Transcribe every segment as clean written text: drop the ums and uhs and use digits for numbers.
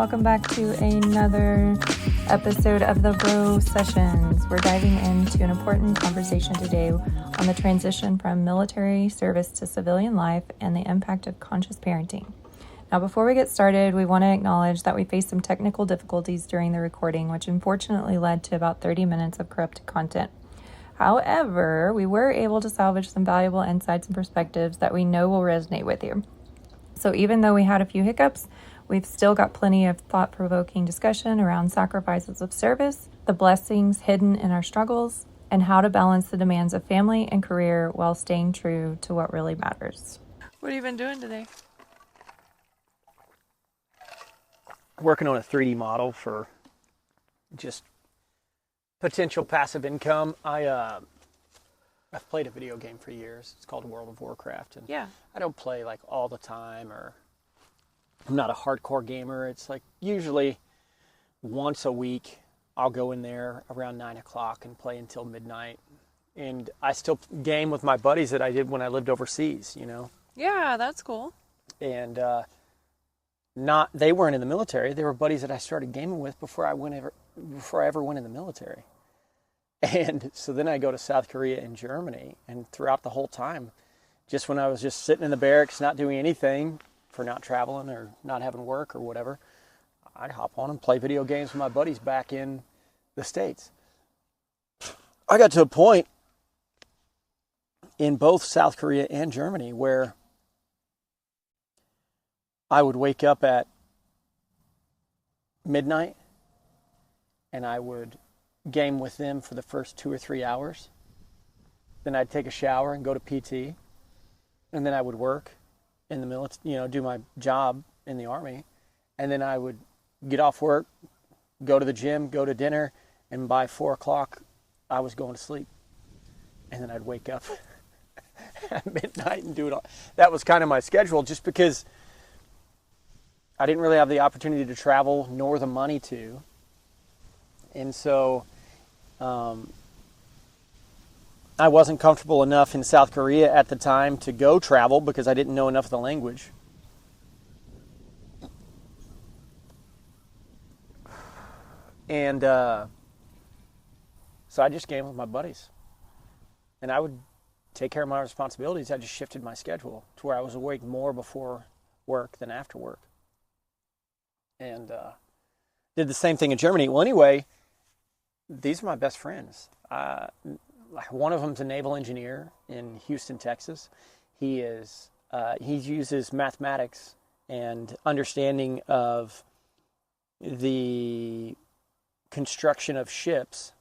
welcome back to another episode of the Bro Sessions. We're diving into an important conversation today on the transition from military service to civilian life and the impact of conscious parenting. Now, before we get started, we want to acknowledge that we faced some technical difficulties during the recording, which unfortunately led to about 30 minutes of corrupted content. However, we were able to salvage some valuable insights and perspectives that we know will resonate with you. So even though we had a few hiccups, we've still got plenty of thought-provoking discussion around sacrifices of service, the blessings hidden in our struggles, and how to balance the demands of family and career while staying true to what really matters. What have you been doing today? Working on a 3D model for just potential passive income. I've played a video game for years. It's called World of Warcraft, and Yeah. I don't play like all the time, or I'm not a hardcore gamer. It's like usually once a week I'll go in there around 9 o'clock and play until midnight. And I still game with my buddies that I did when I lived overseas, you know. Yeah, that's cool. And they weren't in the military. They were buddies that I started gaming with before I ever went in the military. And so then I go to South Korea and Germany, and throughout the whole time, just when I was just sitting in the barracks, not doing anything for not traveling or not having work or whatever, I'd hop on and play video games with my buddies back in the States. I got to a point in both South Korea and Germany where I would wake up at midnight and I would game with them for the first 2 or 3 hours. Then I'd take a shower and go to PT. And then I would work in the military, do my job in the Army. And then I would get off work, go to the gym, go to dinner, and by 4 o'clock, I was going to sleep. And then I'd wake up at midnight and do it all. That was kind of my schedule, just because I didn't really have the opportunity to travel nor the money to. And so I wasn't comfortable enough in South Korea at the time to go travel because I didn't know enough of the language. And so I just gamed with my buddies. And I would take care of my responsibilities. I just shifted my schedule to where I was awake more before work than after work. And did the same thing in Germany. Well, anyway, these are my best friends. One of them's a naval engineer in Houston, Texas. He uses mathematics and understanding of the construction of ships.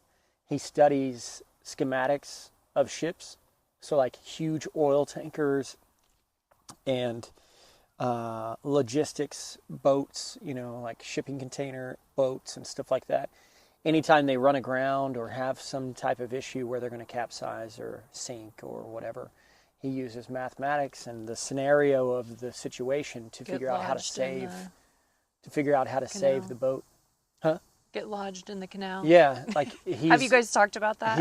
He studies schematics of ships, so like huge oil tankers and logistics boats, like shipping container boats and stuff like that. Anytime they run aground or have some type of issue where they're going to capsize or sink or whatever, he uses mathematics and the scenario of the situation to figure out how to save the boat. Huh? Get lodged in the canal. Yeah, like Have you guys talked about that?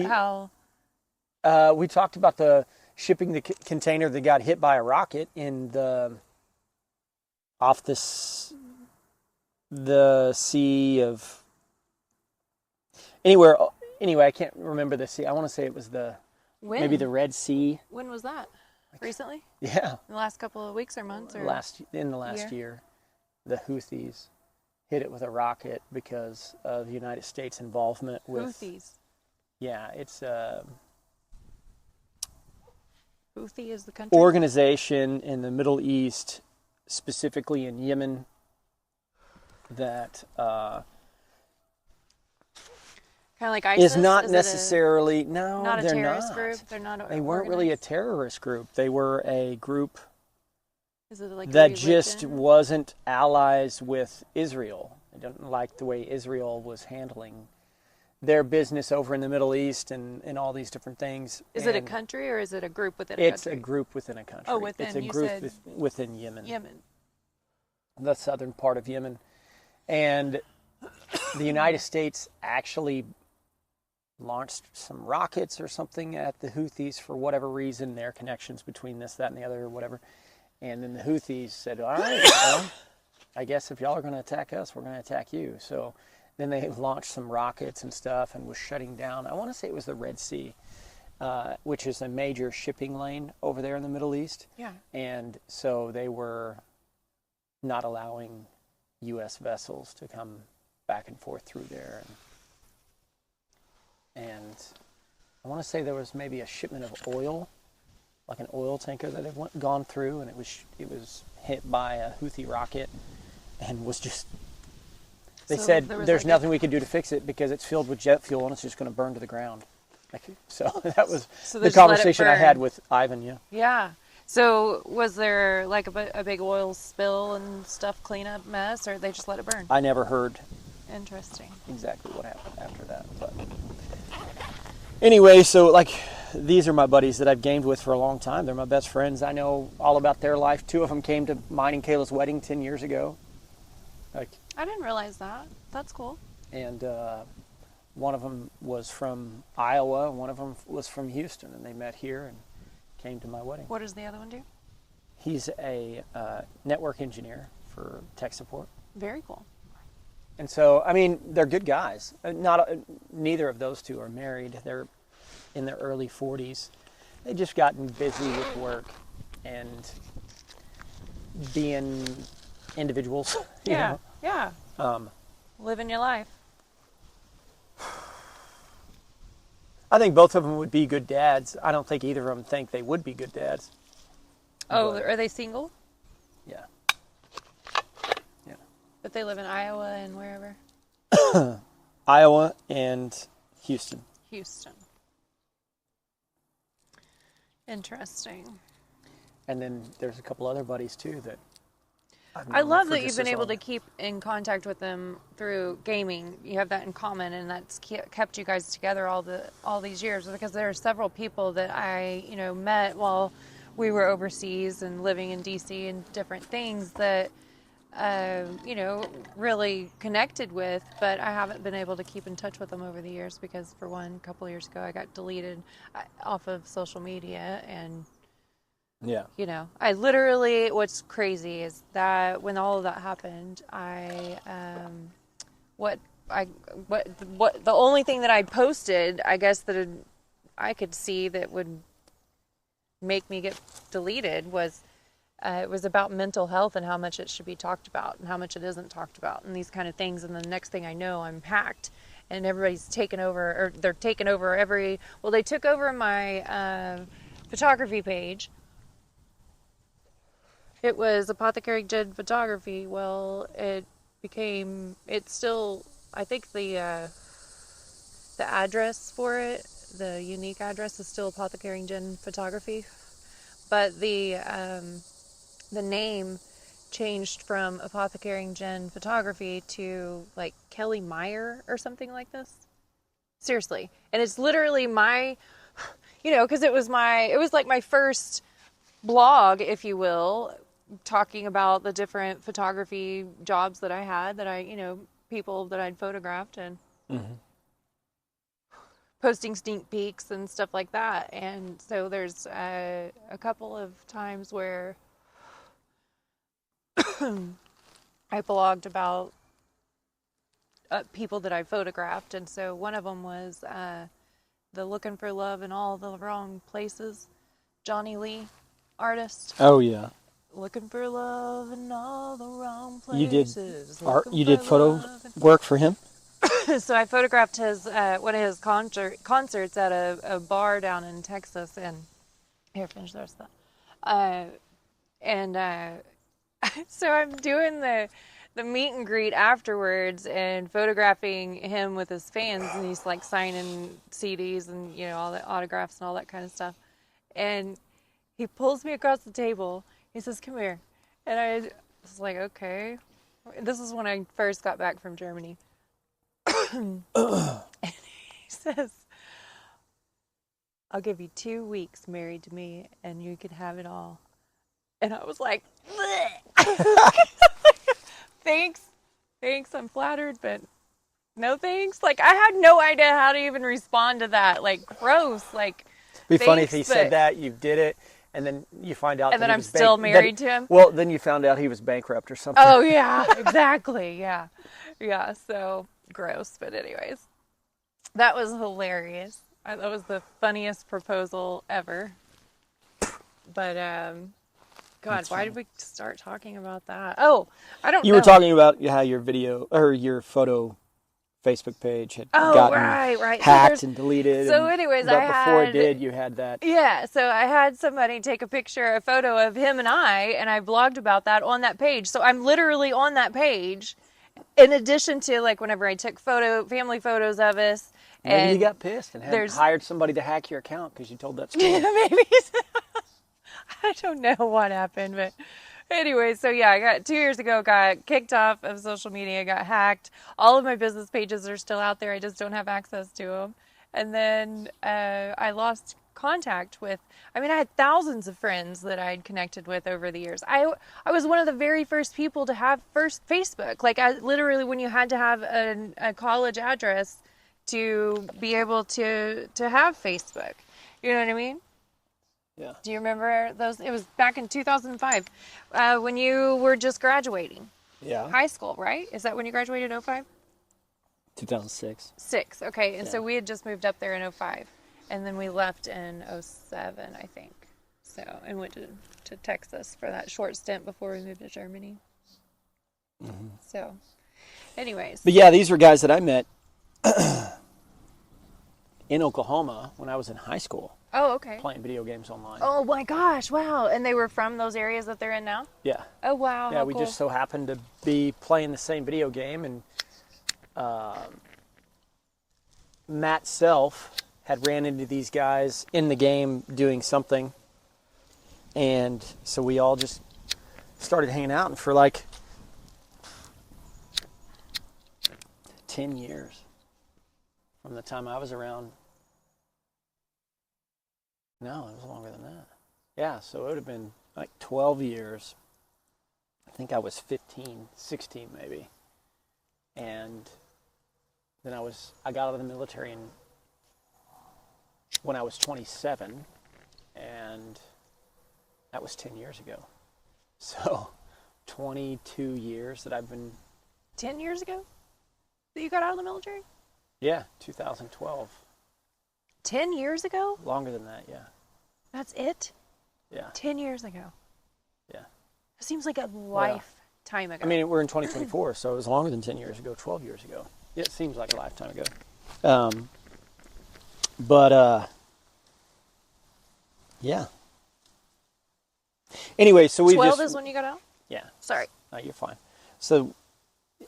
We talked about the shipping the container that got hit by a rocket off the sea of anyway, I can't remember the sea. I want to say it was maybe the Red Sea. When was that? Recently? Yeah. In the last couple of weeks or months? Or in the last year, the Houthis hit it with a rocket because of the United States involvement with Houthis. Yeah, it's Houthi is the country? Organization in the Middle East, specifically in Yemen, that kind of like ISIS? Is not necessarily, no, not a they're terrorist not. Group? They're not They weren't really a terrorist group. They were a group that just wasn't allies with Israel. They didn't like the way Israel was handling their business over in the Middle East and all these different things. Is it a country or is it a group within a country? It's a group within a country. Oh, within, it's a group within Yemen. The southern part of Yemen. And the United States actually launched some rockets or something at the Houthis for whatever reason, their connections between this, that, and the other, or whatever. And then the Houthis said, all right, well, I guess if y'all are going to attack us, we're going to attack you. So then they launched some rockets and stuff and was shutting down. I want to say it was the Red Sea, which is a major shipping lane over there in the Middle East. Yeah. And so they were not allowing U.S. vessels to come back and forth through there. And I want to say there was maybe a shipment of oil, like an oil tanker that had gone through, and it was hit by a Houthi rocket and was just... They said there's nothing we can do to fix it because it's filled with jet fuel and it's just going to burn to the ground. So that was the conversation I had with Ivan, yeah. Yeah. So was there like a big oil spill and stuff cleanup mess, or they just let it burn? I never heard Interesting. exactly what happened after that. But anyway, so like these are my buddies that I've gamed with for a long time. They're my best friends. I know all about their life. 2 of them came to mine and Kayla's wedding 10 years ago. Like, I didn't realize that. That's cool. and one of them was from Iowa, and one of them was from Houston, and they met here and came to my wedding. What does the other one do? He's a network engineer for tech support. Very cool. And so, I mean, they're good guys. Neither of those two are married. They're in their early 40s. They've just gotten busy with work and being individuals. you know? Yeah. Living your life. I think both of them would be good dads. I don't think either of them think they would be good dads. Oh, But, are they single? yeah. Yeah. But they live in Iowa and wherever? Iowa and Houston. Houston. Interesting. And then there's a couple other buddies too that I love that you've been able to keep in contact with them through gaming. You have that in common, and that's kept you guys together all these years. Because there are several people that I, met while we were overseas and living in DC and different things that, really connected with. But I haven't been able to keep in touch with them over the years because, for one, a couple of years ago, I got deleted off of social media and. Yeah. I literally, what's crazy is that when all of that happened, the only thing that I posted, I guess that I could see that would make me get deleted was, it was about mental health and how much it should be talked about and how much it isn't talked about and these kind of things. And the next thing I know, I'm hacked and everybody's taken over, or they're taking over they took over my photography page. It was Apothecary Jen Photography. Well, it's still, I think the address for it, the unique address is still Apothecary Jen Photography. But the name changed from Apothecary Jen Photography to like Kelly Meyer or something like this. Seriously. And it's literally my, because it was like my first blog, if you will, talking about the different photography jobs that I had, that people that I'd photographed and posting sneak peeks and stuff like that. And so there's a couple of times where I blogged about people that I photographed. And so one of them was the Looking for Love in All the Wrong Places, Johnny Lee artist. Oh, yeah. Looking for love in all the wrong You did places. art. You did photo work for him. So I photographed one of his concerts at a bar down in Texas, and here, finish the rest of that. So I'm doing the meet and greet afterwards and photographing him with his fans, and he's like signing CDs and all the autographs and all that kind of stuff. And he pulls me across the table. He says, "Come here." And I was like, okay. This is when I first got back from Germany. And he says, "I'll give you 2 weeks married to me and you can have it all." And I was like, thanks, I'm flattered, but no thanks. Like, I had no idea how to even respond to that. Like, gross. Like, It'd be funny if thanks, he said that, you did it, And then you find out And that then he I'm was still married to him? Well, then you found out he was bankrupt or something. Oh, yeah, exactly. Yeah. Yeah, so gross. But anyways, that was hilarious. That was the funniest proposal ever. But, God, why did we start talking about that? Oh, I don't know. You were talking about how your video or your photo Facebook page had gotten right. hacked and deleted. So anyways, but before it did, you had that. Yeah, so I had somebody take a photo of him and I blogged about that on that page. So I'm literally on that page, in addition to like whenever I took family photos of us. Maybe you got pissed and hired somebody to hack your account because you told that story. Maybe. I don't know what happened, but anyway, so yeah, I got 2 years ago, got kicked off of social media, got hacked. All of my business pages are still out there. I just don't have access to them. And then I lost contact with, I had thousands of friends that I'd connected with over the years. I was one of the very first people to have first Facebook. Like literally when you had to have a college address to be able to have Facebook. You know what I mean? Yeah. Do you remember those? It was back in 2005 when you were just graduating. Yeah. High school, right? Is that when you graduated in 05? 2006. 6, okay. And Yeah. so we had just moved up there in 05. And then we left in 07, I think. So, and went to Texas for that short stint before we moved to Germany. Mm-hmm. So, anyways. But yeah, these were guys that I met in Oklahoma when I was in high school. Oh, okay. Playing video games online. Oh my gosh, wow. And they were from those areas that they're in now? Yeah. Oh, wow. Yeah, we cool. just so happened to be playing the same video game, and Matt Self had ran into these guys in the game doing something, and so we all just started hanging out, and for like 10 years from the time I was around. No, it was longer than that. Yeah, so it would have been like 12 years. I think I was 15, 16 maybe. And then I got out of the military when I was 27, and that was 10 years ago. So 22 years that I've been... 10 years ago that you got out of the military? Yeah, 2012. 10 years ago? Longer than that, yeah. That's it? Yeah. 10 years ago. Yeah. It seems like a lifetime ago. I mean, we're in 2024, so it was longer than 10 years ago, 12 years ago. It seems like a lifetime ago. Yeah. Anyway, so we 12 is when you got out? Yeah. Sorry. No, you're fine. So,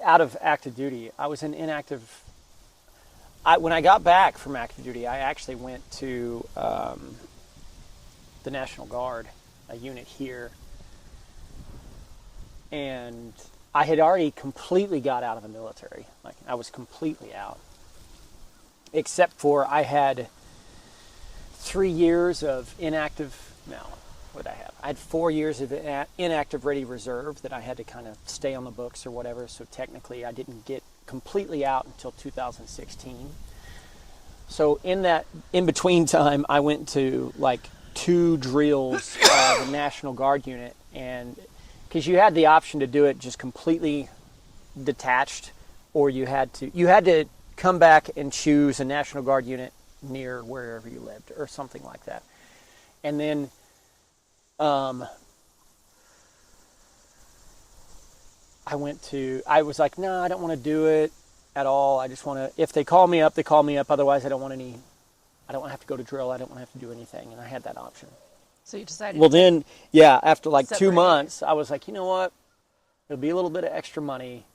out of active duty, I was in inactive... when I got back from active duty, I actually went to the National Guard, a unit here, and I had already completely got out of the military. Like, I was completely out. Except for I had 3 years of inactive... No, what did I have? I had 4 years of inactive ready reserve that I had to kind of stay on the books or whatever, so technically I didn't get completely out until 2016. So in between time, I went to like 2 drills of the National Guard unit, and because you had the option to do it just completely detached, or you had to come back and choose a National Guard unit near wherever you lived or something like that. And then I was like, no, I don't want to do it at all. I just want to, if they call me up, they call me up. Otherwise, I don't want to have to go to drill. I don't want to have to do anything. And I had that option. So you decided... Well, then, yeah, after like 2 separate. months, I was like, you know what? It'll be a little bit of extra money.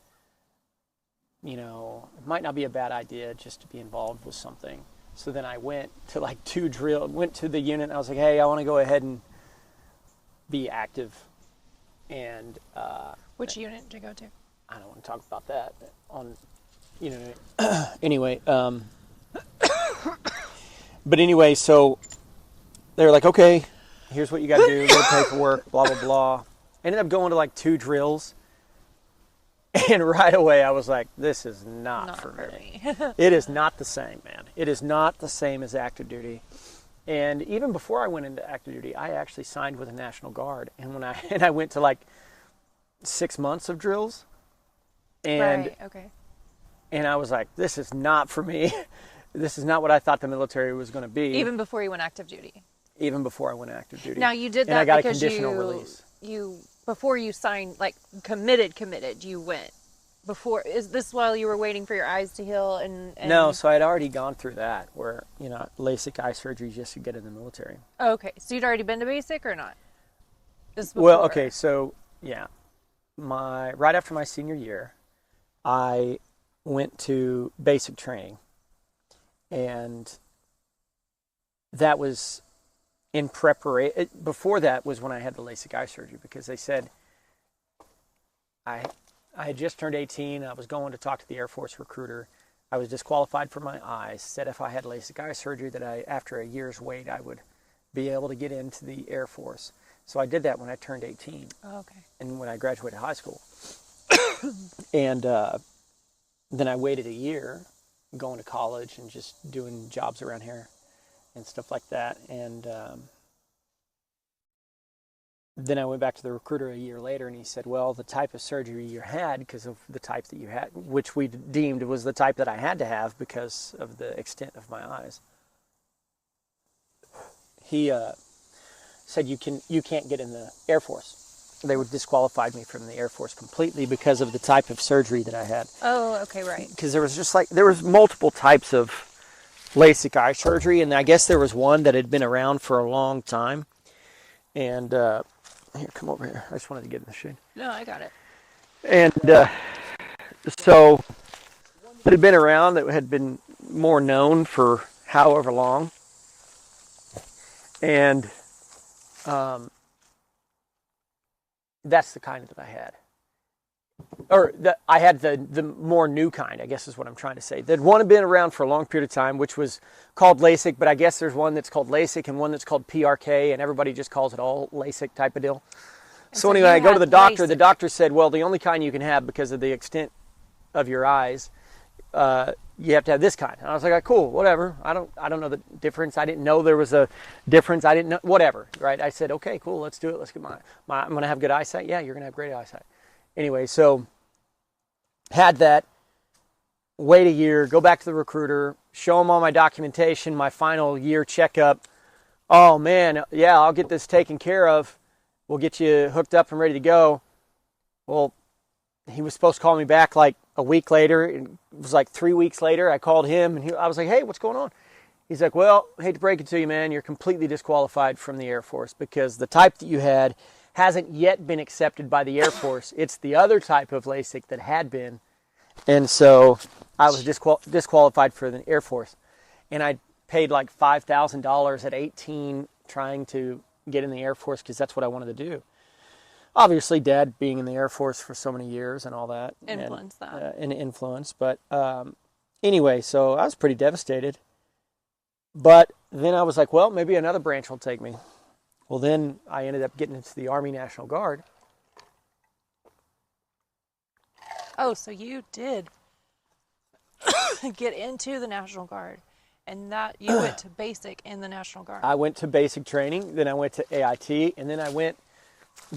You know, it might not be a bad idea just to be involved with something. So then I went to like 2 drills, went to the unit, and I was like, hey, I want to go ahead and be active. And Which unit did you go to? I don't want to talk about that anyway. But anyway, so they were like, okay, here's what you got to do, go to paperwork, blah, blah, blah. Ended up going to like 2 drills. And right away I was like, this is not for me. It is not the same, man. It is not the same as active duty. And even before I went into active duty, I actually signed with the National Guard. And when I went to like 6 months of drills, and Right. Okay. and I was like, this is not for me. This is not what I thought the military was going to be. Even before you went active duty. Even before I went active duty. Now you did that and I got because a conditional release. you before you signed, like committed, you went. Before, is this while you were waiting for your eyes to heal and No, so I'd already gone through that, where LASIK eye surgery just to get in the military. Okay, so you'd already been to basic or not? This Well, before? okay, so yeah, right after my senior year, I went to basic training, and that was in preparation. Before that was when I had the LASIK eye surgery, because they said I had just turned 18. I was going to talk to the Air Force recruiter. I was disqualified for my eyes. Said if I had LASIK eye surgery, that after a year's wait, I would be able to get into the Air Force. So I did that when I turned 18. Oh, okay. And when I graduated high school. And then I waited a year going to college and just doing jobs around here and stuff like that. And then I went back to the recruiter a year later, and he said, well, the type of surgery you had, because of the type that you had, which we deemed was the type that I had to have because of the extent of my eyes, he said, you can't get in the Air Force. They would disqualified me from the Air Force completely because of the type of surgery that I had. Oh, okay, right. Because there was multiple types of LASIK eye surgery, and I guess there was one that had been around for a long time. And here, come over here. I just wanted to get in the shade. No, I got it. And so it had been around, that had been more known for however long. And that's the kind that I had. Or I had the more new kind, I guess is what I'm trying to say. That one had been around for a long period of time, which was called LASIK, but I guess there's one that's called LASIK and one that's called PRK, and everybody just calls it all LASIK type of deal. So anyway, I go to the doctor. LASIK. The doctor said, well, the only kind you can have because of the extent of your eyes, you have to have this kind. And I was like, cool, whatever. I don't know the difference. I didn't know there was a difference. I didn't know, whatever, right? I said, okay, cool, let's do it. Let's get I'm going to have good eyesight. Yeah, you're going to have great eyesight. Anyway, so had that, wait a year, go back to the recruiter, show him all my documentation, my final year checkup. Oh man, yeah, I'll get this taken care of. We'll get you hooked up and ready to go. Well, he was supposed to call me back like a week later. It was like 3 weeks later. I called him, and I was like, hey, what's going on? He's like, well, I hate to break it to you, man. You're completely disqualified from the Air Force because the type that you had hasn't yet been accepted by the Air Force. It's the other type of LASIK that had been. And so I was disqualified for the Air Force. And I paid like $5,000 at 18 trying to get in the Air Force because that's what I wanted to do. Obviously, Dad being in the Air Force for so many years and all that. And influence. But anyway, so I was pretty devastated. But then I was like, well, maybe another branch will take me. Well, then I ended up getting into the Army National Guard. Oh, so you did get into the National Guard, and that you went to basic in the National Guard. I went to basic training, then I went to AIT, and then I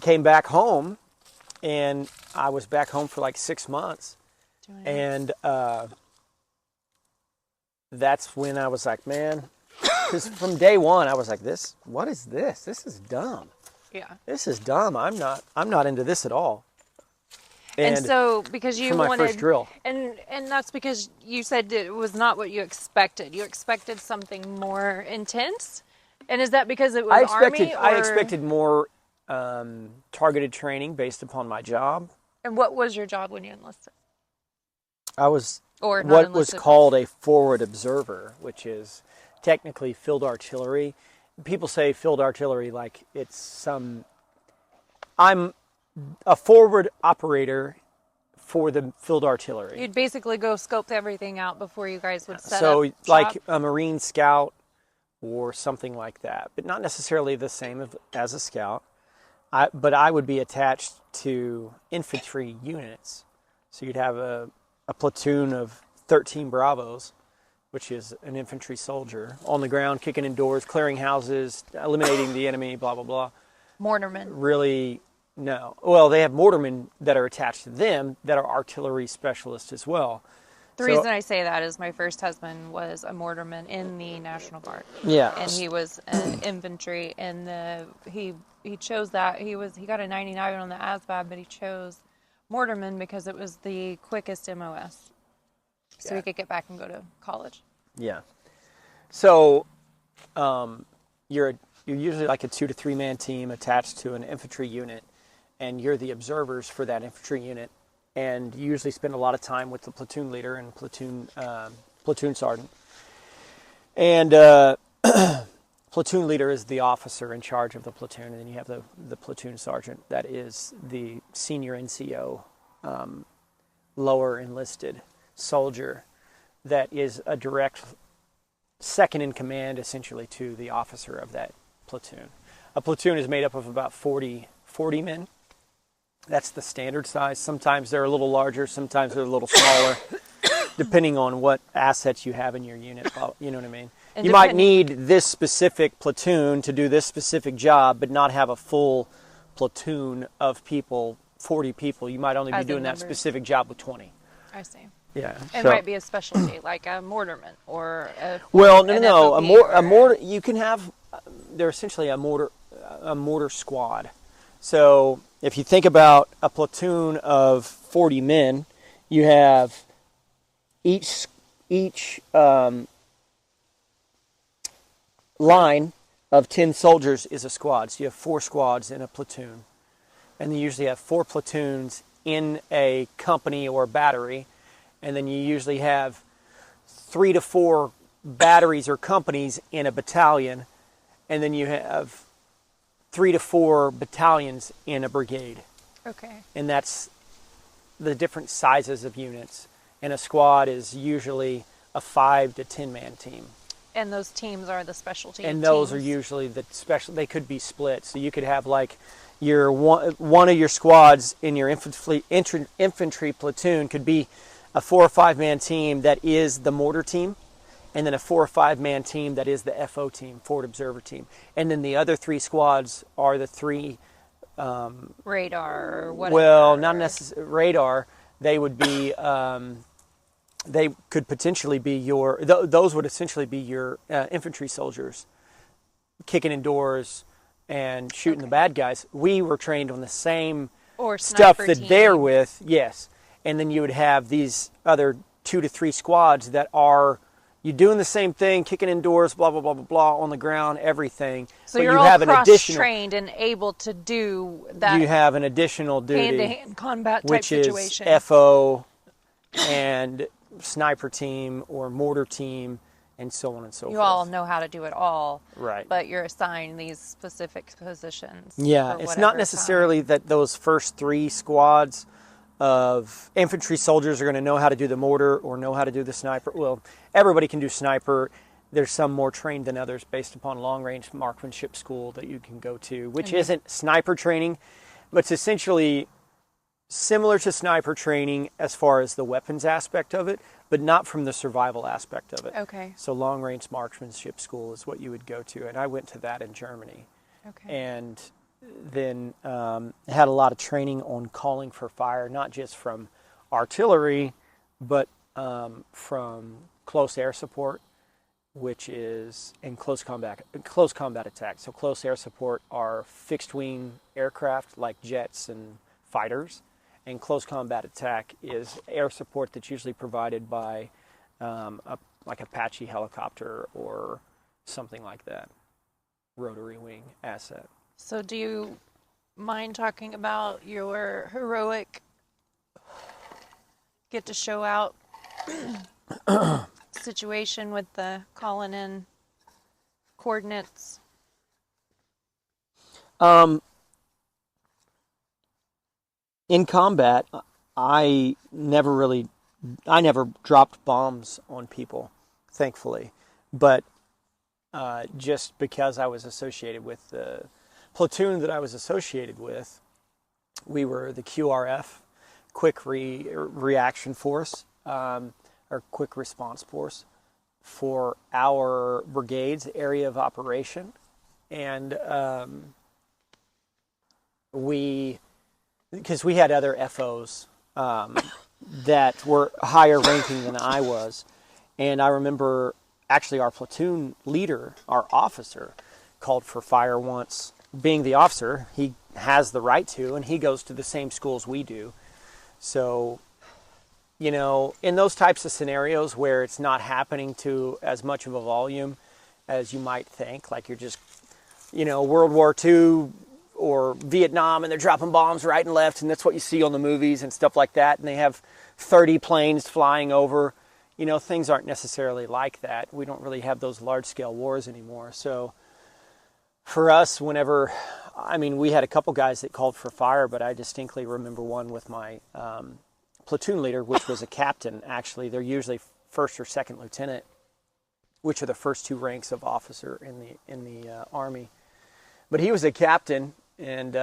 came back home, and I was back home for like 6 months. And that's when I was like, man, because from day one I was like, what is this? This is dumb. Yeah. This is dumb. I'm not into this at all. And so because you my wanted first drill. And that's because you said it was not what you expected. You expected something more intense? And is that because it was Army? I expected more targeted training based upon my job. And what was your job when you enlisted? I was Or not what enlisted. was called a forward observer, which is technically field artillery. People say field artillery like it's some... I'm a forward operator for the field artillery. You'd basically go scope everything out before you guys would set up So like shop. a Marine scout or something like that, but not necessarily the same as a scout. But I would be attached to infantry units. So you'd have a platoon of 13 Bravos, which is an infantry soldier on the ground, kicking in doors, clearing houses, eliminating the enemy, blah, blah, blah. Mortarman. Really, no. Well, they have mortarmen that are attached to them that are artillery specialists as well. The reason I say that is my first husband was a mortarman in the National Guard. Yeah. And he was an infantry, and he chose that. He got a 99 on the ASVAB, but he chose mortarman because it was the quickest MOS. So he could get back and go to college. Yeah. So you're usually like a 2 to 3 man team attached to an infantry unit, and you're the observers for that infantry unit. And you usually spend a lot of time with the platoon leader and platoon sergeant. And platoon leader is the officer in charge of the platoon, and then you have the platoon sergeant that is the senior NCO, lower enlisted soldier that is a direct second in command essentially to the officer of that platoon. A platoon is made up of about 40 men. That's the standard size. Sometimes they're a little larger, sometimes they're a little smaller, depending on what assets you have in your unit. You know what I mean? And you might need this specific platoon to do this specific job, but not have a full platoon of people, 40 people. You might only be doing that specific job with 20. I see. Yeah. It might be a specialty, like a mortarman or a... Well, no. A mortar. You can have. They're essentially a mortar squad. So if you think about a platoon of 40 men, you have each line of 10 soldiers is a squad. So you have 4 squads in a platoon. And you usually have 4 platoons in a company or battery. And then you usually have 3 to 4 batteries or companies in a battalion. And then you have 3 to 4 battalions in a brigade. Okay. And that's the different sizes of units. And a squad is usually a 5 to 10 man team. And those teams are the specialty And those teams? are usually the special. They could be split. So you could have like your one of your squads in your infantry platoon could be a 4 or 5 man team that is the mortar team, and then a 4 or 5 man team that is the FO team, forward observer team. And then the other 3 squads are the 3 radar or whatever. Well, not necessarily radar. They would be they could potentially be those would essentially be your infantry soldiers kicking in doors and shooting the bad guys. We were trained on the same stuff that they're with, yes. And then you would have these other 2 to 3 squads that are you doing the same thing, kicking in doors, blah, blah, blah, blah, blah, on the ground, everything. So you're all cross-trained and able to do that. You have an additional duty. Hand-to-hand combat type situation. Which is FO and sniper team or mortar team and so on and so forth. You all know how to do it all. Right. But you're assigned these specific positions. Yeah, it's not necessarily that those first 3 squads of infantry soldiers are going to know how to do the mortar or know how to do the sniper. Well, everybody can do sniper. There's some more trained than others based upon long-range marksmanship school that you can go to, which isn't sniper training, but it's essentially similar to sniper training as far as the weapons aspect of it, but not from the survival aspect of it. Okay. So long-range marksmanship school is what you would go to, and I went to that in Germany. Okay. And then had a lot of training on calling for fire, not just from artillery, but from close air support, which is in close combat attack. So close air support are fixed wing aircraft like jets and fighters, and close combat attack is air support that's usually provided by like Apache helicopter or something like that, rotary wing asset. So do you mind talking about your heroic get to show out situation with the calling in coordinates? In combat, I never dropped bombs on people, thankfully. But just because I was associated with the platoon that I was associated with, we were the QRF, Quick Reaction Force, or Quick Response Force. for our brigade's area of operation. And because we had other FOs that were higher ranking than I was. And I remember actually our platoon leader, our officer, called for fire once. Being the officer, he has the right to, and he goes to the same schools we do. So, you know, in those types of scenarios where it's not happening to as much of a volume as you might think, like you're just, you know, World War II or Vietnam and they're dropping bombs right and left, and that's what you see on the movies and stuff like that, and they have 30 planes flying over. You know, things aren't necessarily like that. We don't really have those large-scale wars anymore. So for us, whenever, I mean, we had a couple guys that called for fire, but I distinctly remember one with my platoon leader, which was a captain, actually. They're usually first or second lieutenant, which are the first two ranks of officer in the Army. But he was a captain and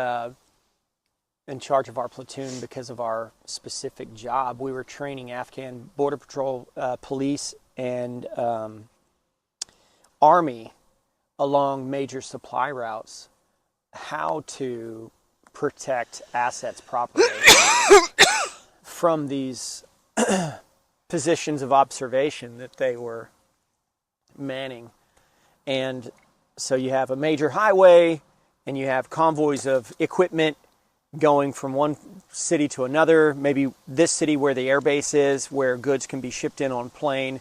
in charge of our platoon because of our specific job. We were training Afghan Border Patrol, police, and Army along major supply routes how to protect assets properly from these positions of observation that they were manning. And so you have a major highway and you have convoys of equipment going from one city to another, maybe this city where the air base is, where goods can be shipped in on plane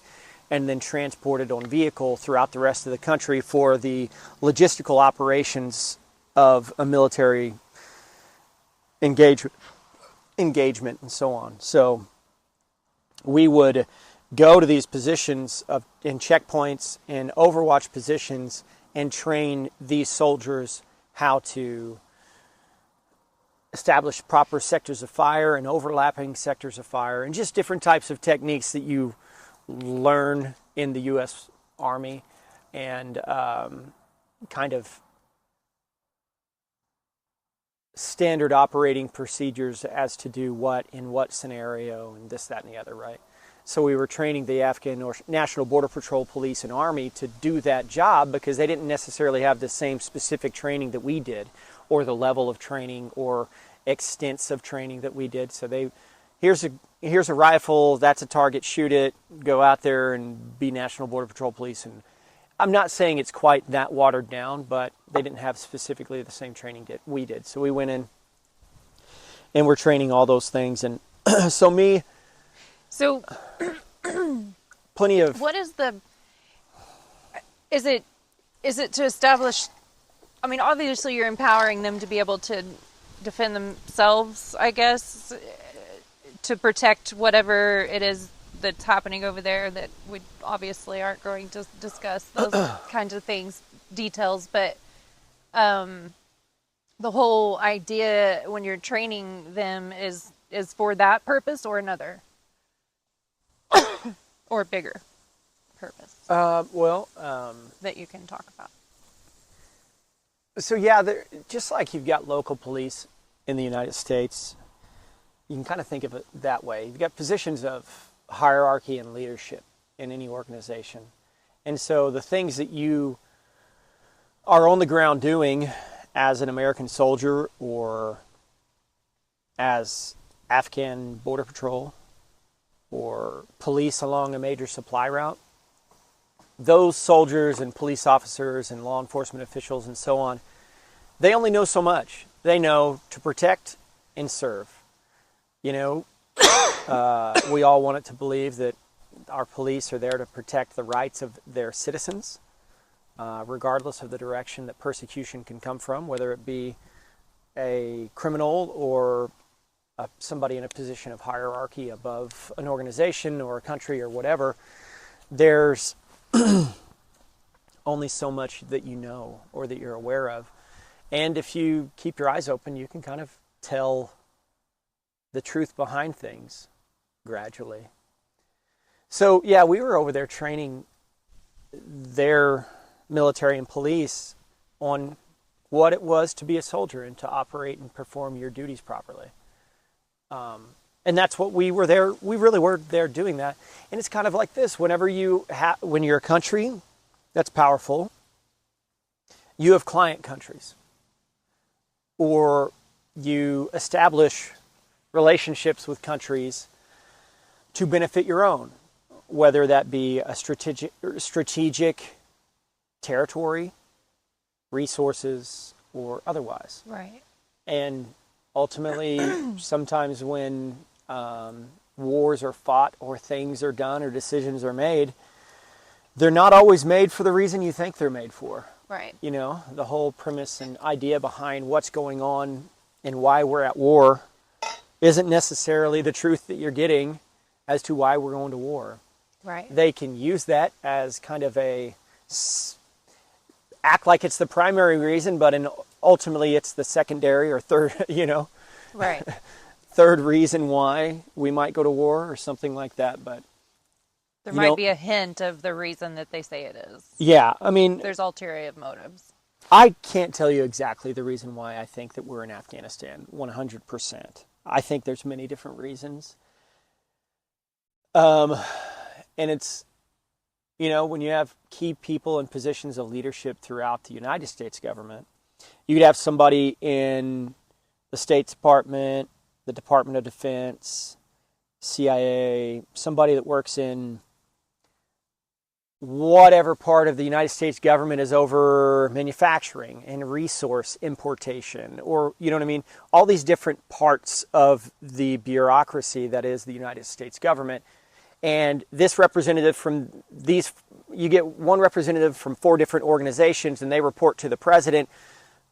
and then transported on vehicle throughout the rest of the country for the logistical operations of a military engagement and so on. So we would go to these positions in checkpoints and overwatch positions and train these soldiers how to establish proper sectors of fire and overlapping sectors of fire and just different types of techniques that you learn in the U.S. Army and kind of standard operating procedures as to do what in what scenario and this, that, and the other, right? So we were training the Afghan National Border Patrol Police and Army to do that job because they didn't necessarily have the same specific training that we did or the level of training or extensive training that we did. So here's a rifle, that's a target, shoot it, go out there and be National Border Patrol Police. And I'm not saying it's quite that watered down, but they didn't have specifically the same training that we did. So we went in and we're training all those things. And So plenty of... What is it to establish, I mean, obviously you're empowering them to be able to defend themselves, I guess, to protect whatever it is that's happening over there that we obviously aren't going to discuss those kinds of things, details, but the whole idea when you're training them is for that purpose or another? Or bigger purpose that you can talk about. So yeah, just like you've got local police in the United States, you can kind of think of it that way. You've got positions of hierarchy and leadership in any organization. And so the things that you are on the ground doing as an American soldier or as Afghan Border Patrol or police along a major supply route, those soldiers and police officers and law enforcement officials and so on, they only know so much. They know to protect and serve. You know, we all want it to believe that our police are there to protect the rights of their citizens, regardless of the direction that persecution can come from, whether it be a criminal or somebody in a position of hierarchy above an organization or a country or whatever. There's only so much that you know or that you're aware of. And if you keep your eyes open, you can kind of tell the truth behind things gradually. So yeah, we were over there training their military and police on what it was to be a soldier and to operate and perform your duties properly. And that's what we really were there doing that. And it's kind of like this, when you're a country that's powerful, you have client countries, or you establish relationships with countries to benefit your own, whether that be a strategic territory, resources, or otherwise. Right. And ultimately, sometimes when wars are fought or things are done or decisions are made, they're not always made for the reason you think they're made for. Right. You know, the whole premise and idea behind what's going on and why we're at war isn't necessarily the truth that you're getting as to why we're going to war. Right. They can use that as kind of act like it's the primary reason, but ultimately it's the secondary or third, Right. third reason why we might go to war or something like that. But there might be a hint of the reason that they say it is. Yeah, I mean, there's ulterior motives. I can't tell you exactly the reason why I think that we're in Afghanistan 100%. I think there's many different reasons. And it's, when you have key people in positions of leadership throughout the United States government, you'd have somebody in the State Department, the Department of Defense, CIA, somebody that works in whatever part of the United States government is over manufacturing and resource importation, or, you know what I mean? All these different parts of the bureaucracy that is the United States government. And this representative from these, you get one representative from 4 different organizations, and they report to the president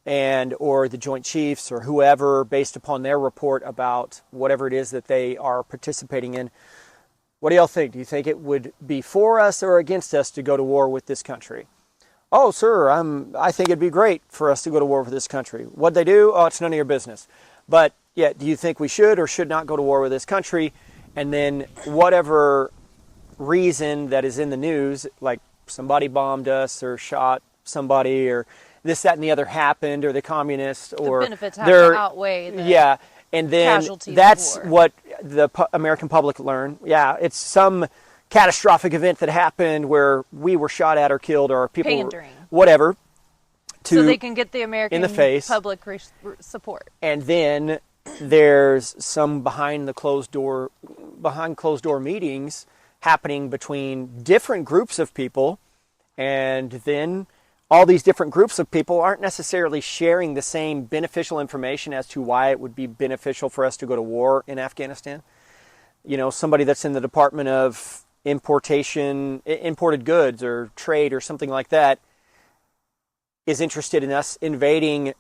or the Joint Chiefs or whoever based upon their report about whatever it is that they are participating in. What do y'all think? Do you think it would be for us or against us to go to war with this country? Oh, sir, I think it'd be great for us to go to war with this country. What'd they do? Oh, it's none of your business. But yeah, do you think we should or should not go to war with this country? And then whatever reason that is in the news, like somebody bombed us or shot somebody or this, that, and the other happened, or the communists, or the benefits have to outweigh the and then casualties that's of war. what the American public learn. Yeah, it's some catastrophic event that happened where we were shot at or killed or people pandering, whatever, so they can get the American in the face public support. And then there's some behind closed door meetings happening between different groups of people, and then all these different groups of people aren't necessarily sharing the same beneficial information as to why it would be beneficial for us to go to war in Afghanistan. Somebody that's in the Department of imported goods or trade or something like that is interested in us invading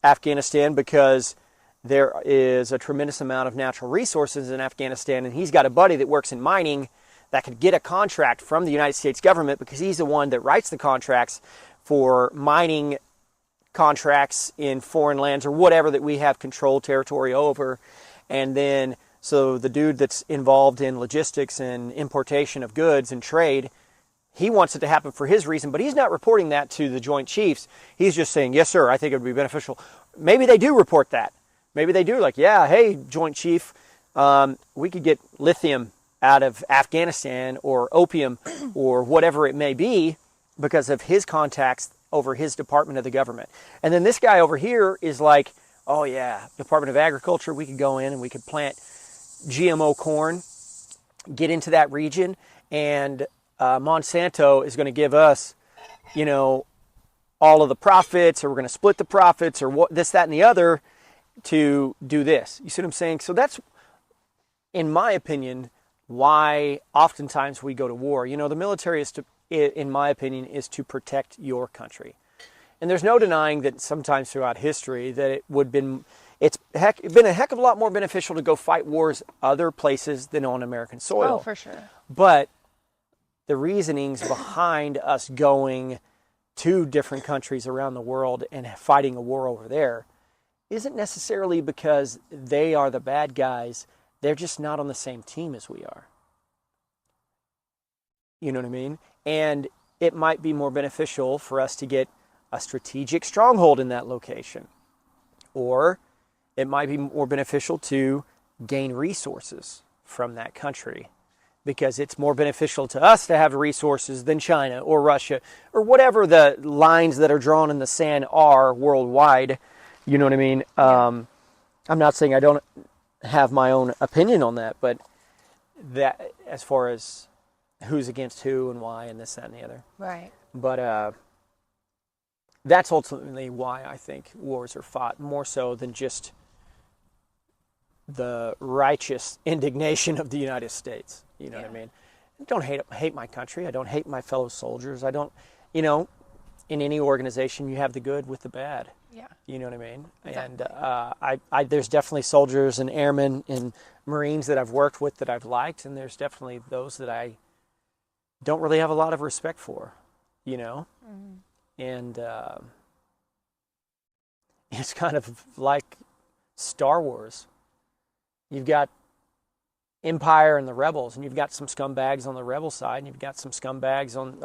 Afghanistan because there is a tremendous amount of natural resources in Afghanistan, and he's got a buddy that works in mining that could get a contract from the United States government because he's the one that writes the contracts for mining contracts in foreign lands or whatever that we have control territory over. And then, so the dude that's involved in logistics and importation of goods and trade, he wants it to happen for his reason, but he's not reporting that to the Joint Chiefs. He's just saying, yes, sir, I think it would be beneficial. Maybe they do report that. Maybe they do, like, yeah, hey, Joint Chief, we could get lithium out of Afghanistan or opium or whatever it may be because of his contacts over his department of the government. And then this guy over here is like, oh yeah, Department of Agriculture, we could go in and we could plant GMO corn, get into that region, and Monsanto is going to give us, all of the profits, or we're going to split the profits, or what, this, that, and the other to do this. You see what I'm saying? So that's, in my opinion, why oftentimes we go to war. The military in my opinion, is to protect your country. And there's no denying that sometimes throughout history that it's been a heck of a lot more beneficial to go fight wars other places than on American soil. Oh, for sure. But the reasonings behind us going to different countries around the world and fighting a war over there isn't necessarily because they are the bad guys. They're just not on the same team as we are. You know what I mean? And it might be more beneficial for us to get a strategic stronghold in that location. Or it might be more beneficial to gain resources from that country, because it's more beneficial to us to have resources than China or Russia or whatever the lines that are drawn in the sand are worldwide. You know what I mean? Yeah. I'm not saying I don't have my own opinion on that, but that as far as who's against who and why and this, that, and the other. Right. But that's ultimately why I think wars are fought, more so than just the righteous indignation of the United States. You know what I mean? I don't hate my country. I don't hate my fellow soldiers. I don't, in any organization you have the good with the bad. Yeah. You know what I mean? Exactly. And I there's definitely soldiers and airmen and Marines that I've worked with that I've liked, and there's definitely those that I don't really have a lot of respect for, Mm-hmm. And it's kind of like Star Wars. You've got Empire and the Rebels, and you've got some scumbags on the Rebel side, and you've got a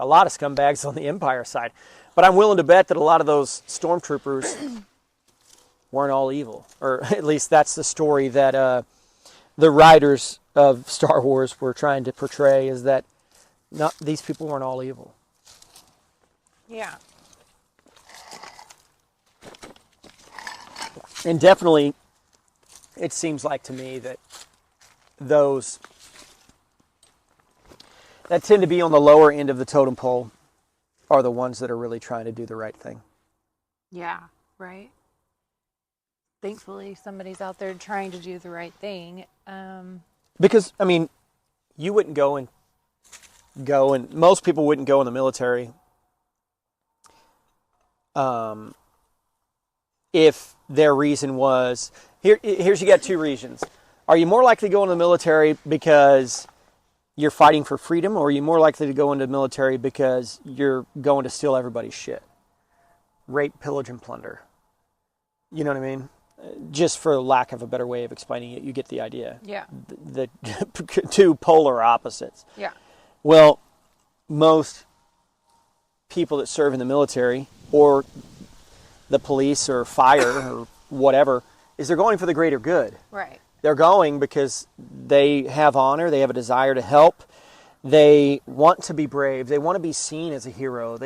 lot of scumbags on the Empire side. But I'm willing to bet that a lot of those stormtroopers weren't all evil, or at least that's the story that the writers of Star Wars were trying to portray, is that these people weren't all evil. Yeah. And definitely, it seems like to me that those that tend to be on the lower end of the totem pole are the ones that are really trying to do the right thing. Yeah. Right. Thankfully, somebody's out there trying to do the right thing. Because, you wouldn't go and most people wouldn't go in the military if their reason was, here's you got two reasons. Are you more likely to go into the military because you're fighting for freedom, or are you more likely to go into the military because you're going to steal everybody's shit? Rape, pillage, and plunder. You know what I mean? Just for lack of a better way of explaining it, you get the idea. Yeah. The two polar opposites. Yeah. Well, most people that serve in the military or the police or fire or whatever is they're going for the greater good. Right. They're going because they have honor, they have a desire to help, they want to be brave, they want to be seen as a hero.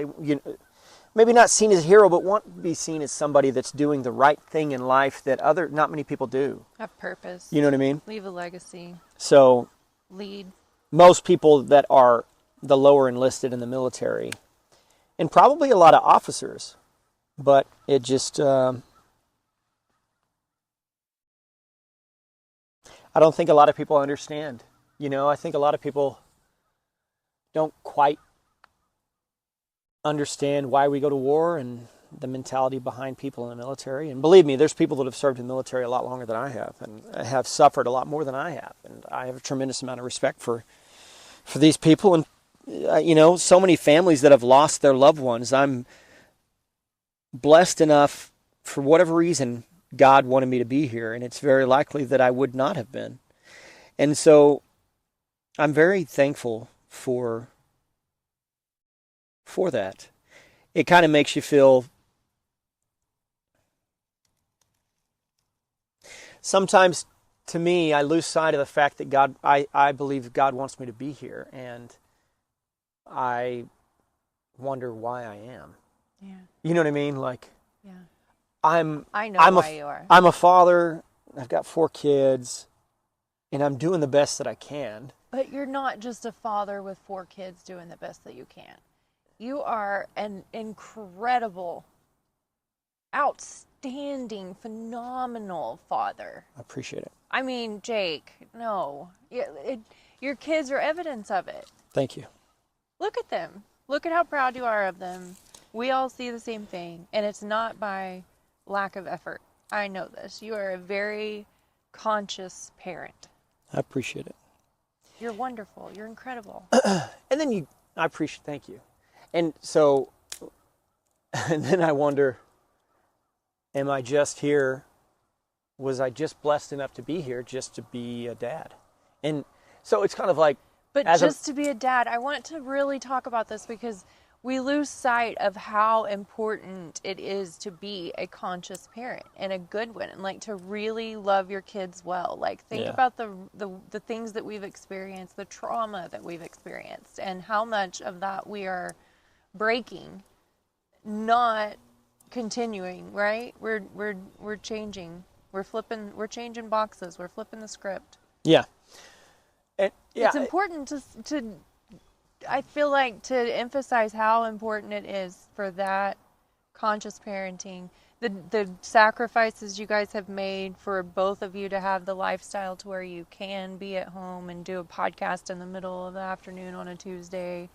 Maybe not seen as a hero, but want to be seen as somebody that's doing the right thing in life that not many people do. Have purpose. You know what I mean? Leave a legacy. So Lead. most people that are the lower enlisted in the military, and probably a lot of officers, but it just I don't think a lot of people understand. I think a lot of people don't quite understand why we go to war and the mentality behind people in the military. And believe me, there's people that have served in the military a lot longer than I have, and have suffered a lot more than I have. And I have a tremendous amount of respect for these people. And, so many families that have lost their loved ones. I'm blessed enough, for whatever reason, God wanted me to be here, and it's very likely that I would not have been. And so I'm very thankful for that. It kind of makes you feel, sometimes to me, I lose sight of the fact that I believe God wants me to be here, and I wonder why I am. Yeah. You know what I mean? Like, Yeah. I know why you are. I'm a father. I've got 4 kids, and I'm doing the best that I can. But you're not just a father with 4 kids doing the best that you can. You are an incredible, outstanding, phenomenal father. I appreciate it. I mean, Jake, no. Your kids are evidence of it. Thank you. Look at them. Look at how proud you are of them. We all see the same thing, and it's not by lack of effort. I know this. You are a very conscious parent. I appreciate it. You're wonderful. You're incredible. And then I appreciate, thank you. And so, and then I wonder, am I just here? Was I just blessed enough to be here just to be a dad? And so it's kind of like, But to be a dad, I want to really talk about this, because we lose sight of how important it is to be a conscious parent and a good one, and like to really love your kids well. Like think about the things that we've experienced, the trauma that we've experienced, and how much of that we are breaking, not continuing, right? We're changing. We're changing boxes. We're flipping the script. Yeah. And It's important to I feel like to emphasize how important it is for that conscious parenting, the sacrifices you guys have made for both of you to have the lifestyle to where you can be at home and do a podcast in the middle of the afternoon on a Tuesday.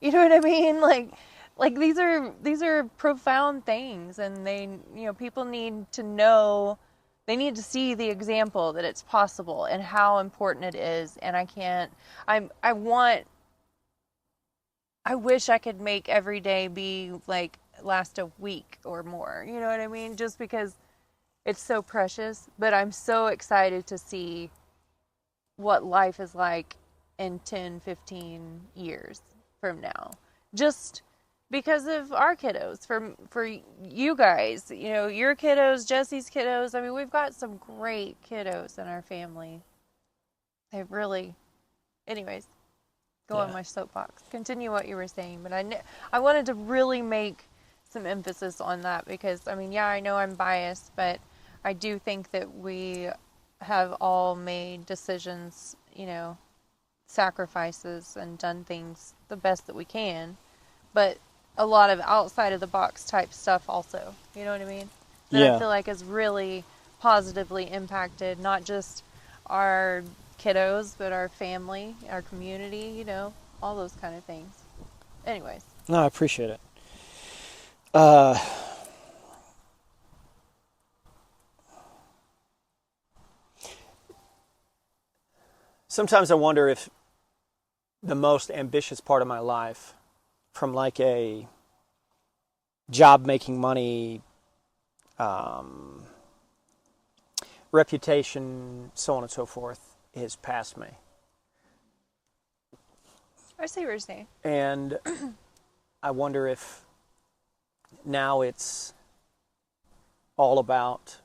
You know what I mean? Like these are profound things, and people need to know, they need to see the example that it's possible and how important it is. And I wish I could make every day be like last a week or more. You know what I mean? Just because it's so precious. But I'm so excited to see what life is like in 10, 15 years from now. Just because of our kiddos, for you guys, your kiddos, Jesse's kiddos. I mean, we've got some great kiddos in our family. They really, anyways. Go on my soapbox. Continue what you were saying, but I wanted to really make some emphasis on that because, I know I'm biased, but I do think that we have all made decisions, sacrifices and done things the best that we can, but a lot of outside of the box type stuff also, you know what I mean? That I feel like has really positively impacted not just our kiddos, but our family, our community, all those kind of things. Anyways. No, I appreciate it. Sometimes I wonder if the most ambitious part of my life, from like a job making money, reputation, so on and so forth, is past me. I see what you're saying. And I wonder if now it's all about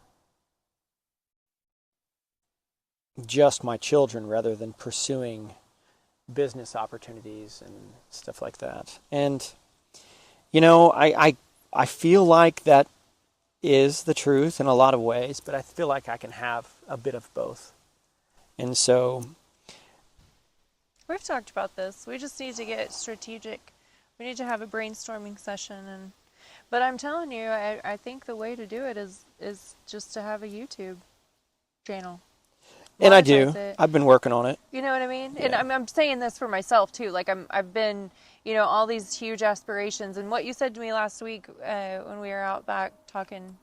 just my children rather than pursuing business opportunities and stuff like that. And, I feel like that is the truth in a lot of ways, but I feel like I can have a bit of both. And so we've talked about this. We just need to get strategic. We need to have a brainstorming session, but I'm telling you, I think the way to do it is just to have a YouTube channel. And I do. I've been working on it. You know what I mean? Yeah. And I'm saying this for myself too. Like I've been, all these huge aspirations. And what you said to me last week when we were out back talking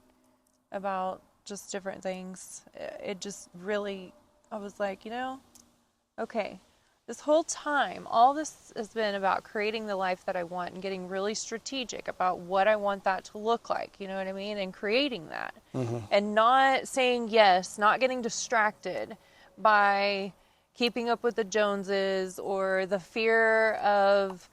about just different things, it just really, I was like, okay. This whole time, all this has been about creating the life that I want and getting really strategic about what I want that to look like, you know what I mean? And creating that. Mm-hmm. And not saying yes, not getting distracted by keeping up with the Joneses or the fear of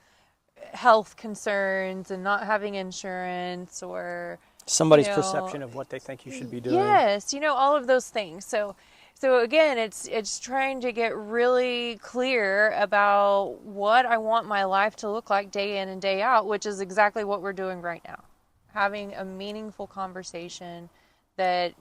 health concerns and not having insurance or somebody's perception of what they think you should be doing. Yes, all of those things. So again, it's trying to get really clear about what I want my life to look like day in and day out, which is exactly what we're doing right now. Having a meaningful conversation that,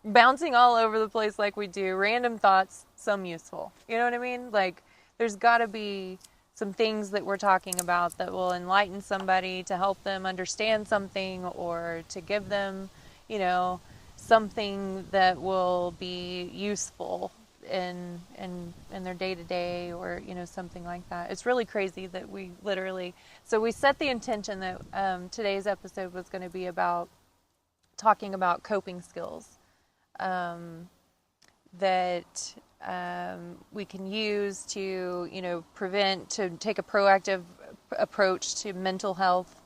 bouncing all over the place like we do, random thoughts, some useful. You know what I mean? Like, there's got to be some things that we're talking about that will enlighten somebody, to help them understand something, or to give them, something that will be useful in their day-to-day, or something like that. It's really crazy that we set the intention that today's episode was going to be about talking about coping skills that we can use to take a proactive approach to mental health,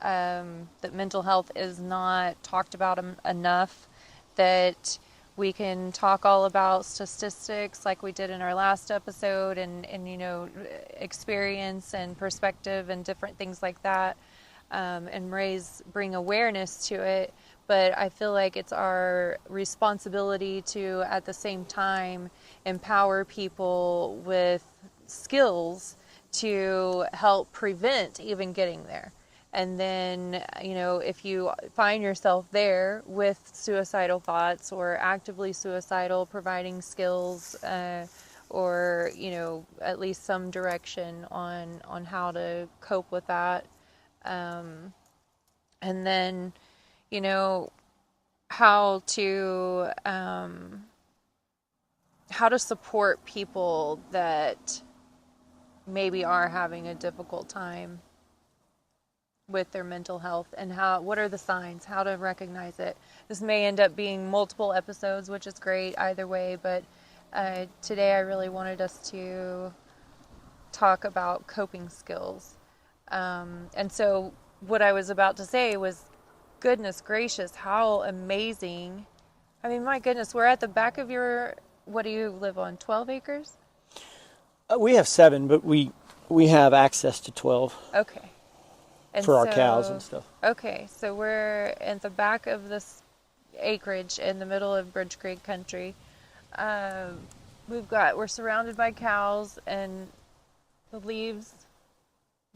that mental health is not talked about enough, that we can talk all about statistics like we did in our last episode, and experience and perspective and different things like that, and bring awareness to it. But I feel like it's our responsibility to, at the same time, empower people with skills to help prevent even getting there. And then, if you find yourself there with suicidal thoughts or actively suicidal, providing skills, or, at least some direction on how to cope with that. And then, how to support people that maybe are having a difficult time with their mental health, and what are the signs, how to recognize it. This may end up being multiple episodes, which is great either way, but today I really wanted us to talk about coping skills. And so what I was about to say was, goodness gracious, how amazing. I mean, my goodness, we're at the back of what do you live on, 12 acres? We have 7, but we have access to 12. Okay. And for our cows and stuff. Okay, so we're at the back of this acreage in the middle of Bridge Creek country. We're surrounded by cows and the leaves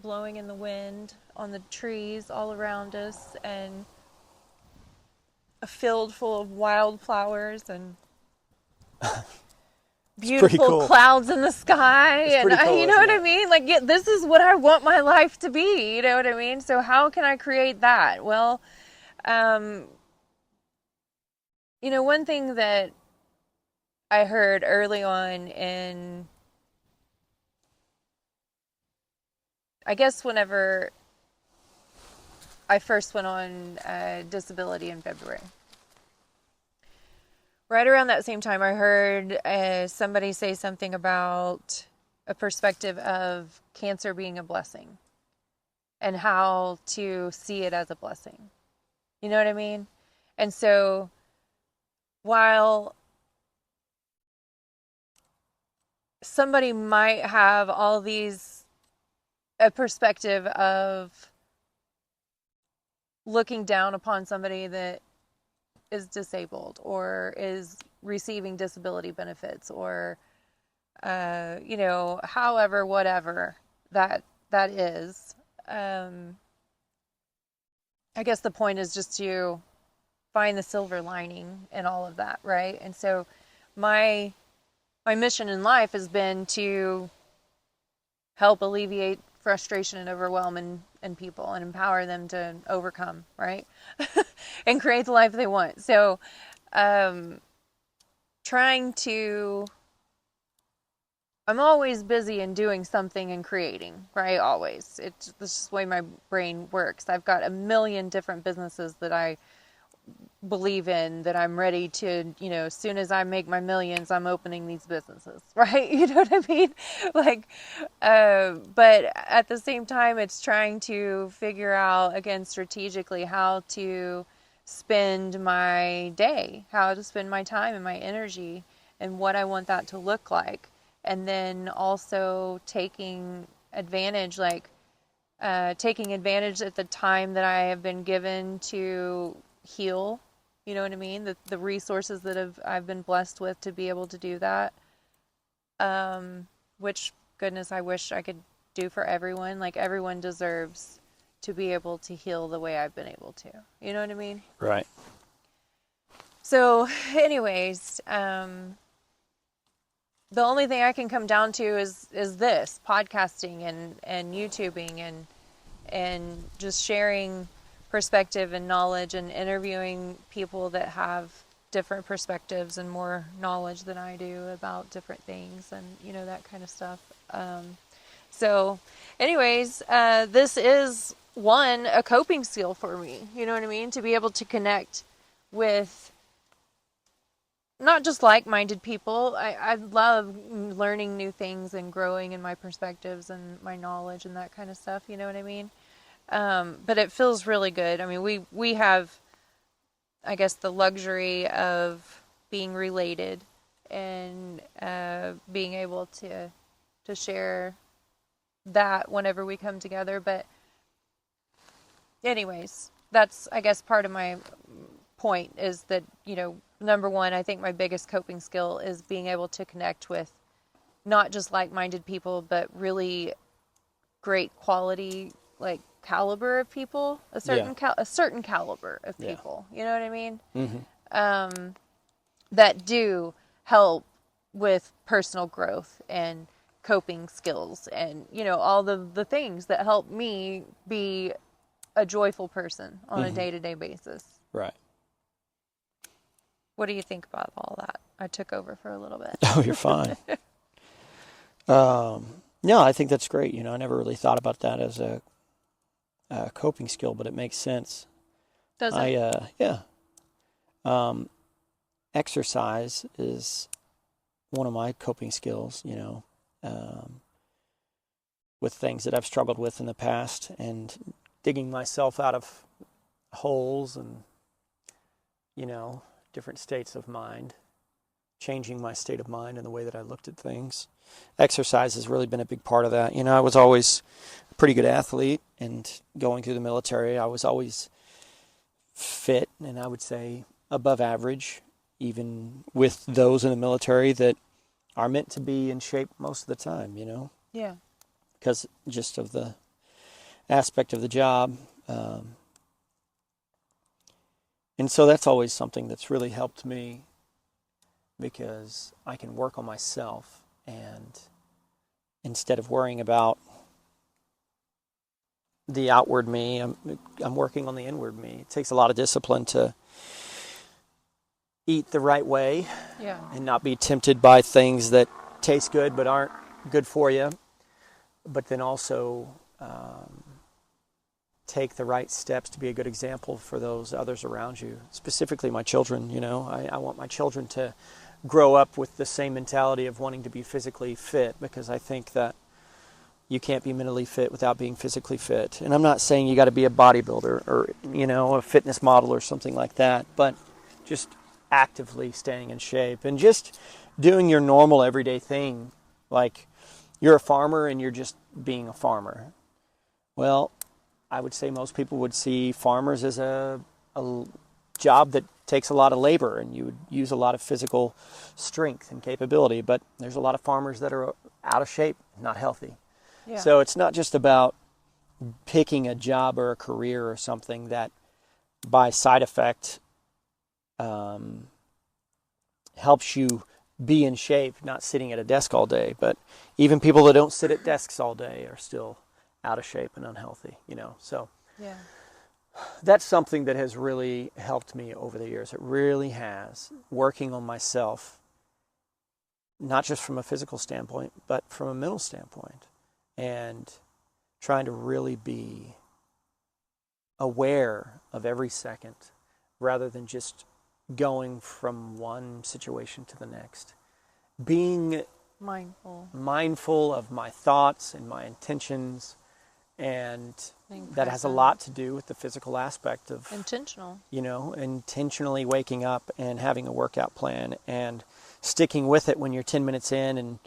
blowing in the wind on the trees all around us, and a field full of wildflowers and beautiful cool. clouds in the sky. It's And pretty cool, you know what isn't I mean? Like, yeah, this is what I want my life to be. You know what I mean? So how can I create that? Well, one thing that I heard early on I guess whenever I first went on disability in February. Right around that same time, I heard somebody say something about a perspective of cancer being a blessing and how to see it as a blessing. You know what I mean? And so while somebody might have a perspective of looking down upon somebody that is disabled or is receiving disability benefits, or however, whatever that is, I guess the point is just to find the silver lining in all of that, right? And so my mission in life has been to help alleviate frustration and overwhelm in people and empower them to overcome, right? And create the life they want. So, I'm always busy in doing something and creating, right? Always. It's just the way my brain works. I've got a million different businesses that I believe in, that I'm ready to, as soon as I make my millions, I'm opening these businesses, right? You know what I mean? But at the same time, it's trying to figure out, again, strategically, how to spend my day, how to spend my time and my energy, and what I want that to look like. And then also taking advantage at the time that I have been given to heal. You know what I mean? The resources that I've been blessed with to be able to do that. Which, goodness, I wish I could do for everyone. Like, everyone deserves to be able to heal the way I've been able to. You know what I mean? Right. So, anyways, the only thing I can come down to is this podcasting and YouTubing and just sharing perspective and knowledge and interviewing people that have different perspectives and more knowledge than I do about different things, and that kind of stuff. So anyways, this is a coping skill for me, you know what I mean? To be able to connect with not just like-minded people. I love learning new things and growing in my perspectives and my knowledge and that kind of stuff, you know what I mean? But it feels really good. I mean, we have, I guess, the luxury of being related and being able to share that whenever we come together. But anyways, that's, I guess, part of my point is that, number one, I think my biggest coping skill is being able to connect with not just like-minded people, but really great quality, like, caliber of people, a certain caliber of people. You know what I mean? Mm-hmm. That do help with personal growth and coping skills and, all the things that help me be a joyful person on a day-to-day basis. Right. What do you think about all that? I took over for a little bit. Oh, you're fine. No, I think that's great. I never really thought about that as a coping skill, but it makes sense. Does it? Yeah. Exercise is one of my coping skills, with things that I've struggled with in the past and digging myself out of holes and, different states of mind, changing my state of mind and the way that I looked at things. Exercise has really been a big part of that. I was always a pretty good athlete, and going through the military, I was always fit, and I would say above average, even with those in the military that are meant to be in shape most of the time, Yeah. because just of the aspect of the job. And so that's always something that's really helped me, because I can work on myself, and instead of worrying about the outward me, I'm working on the inward me. It takes a lot of discipline to eat the right way, and not be tempted by things that taste good but aren't good for you, but then also take the right steps to be a good example for those others around you, specifically my children. I want my children to grow up with the same mentality of wanting to be physically fit, because I think that you can't be mentally fit without being physically fit. And I'm not saying you got to be a bodybuilder or, a fitness model or something like that, but just actively staying in shape and just doing your normal everyday thing. Like, you're a farmer and you're just being a farmer. Well, I would say most people would see farmers as a job that takes a lot of labor, and you would use a lot of physical strength and capability, but there's a lot of farmers that are out of shape, not healthy. Yeah. So it's not just about picking a job or a career or something that by side effect helps you be in shape, not sitting at a desk all day. But even people that don't sit at desks all day are still out of shape and unhealthy, So Yeah. that's something that has really helped me over the years. It really has. Working on myself, not just from a physical standpoint, but from a mental standpoint, and trying to really be aware of every second rather than just going from one situation to the next. Being mindful of my thoughts and my intentions, and that has a lot to do with the physical aspect of intentional. Intentionally waking up and having a workout plan and sticking with it when you're 10 minutes in and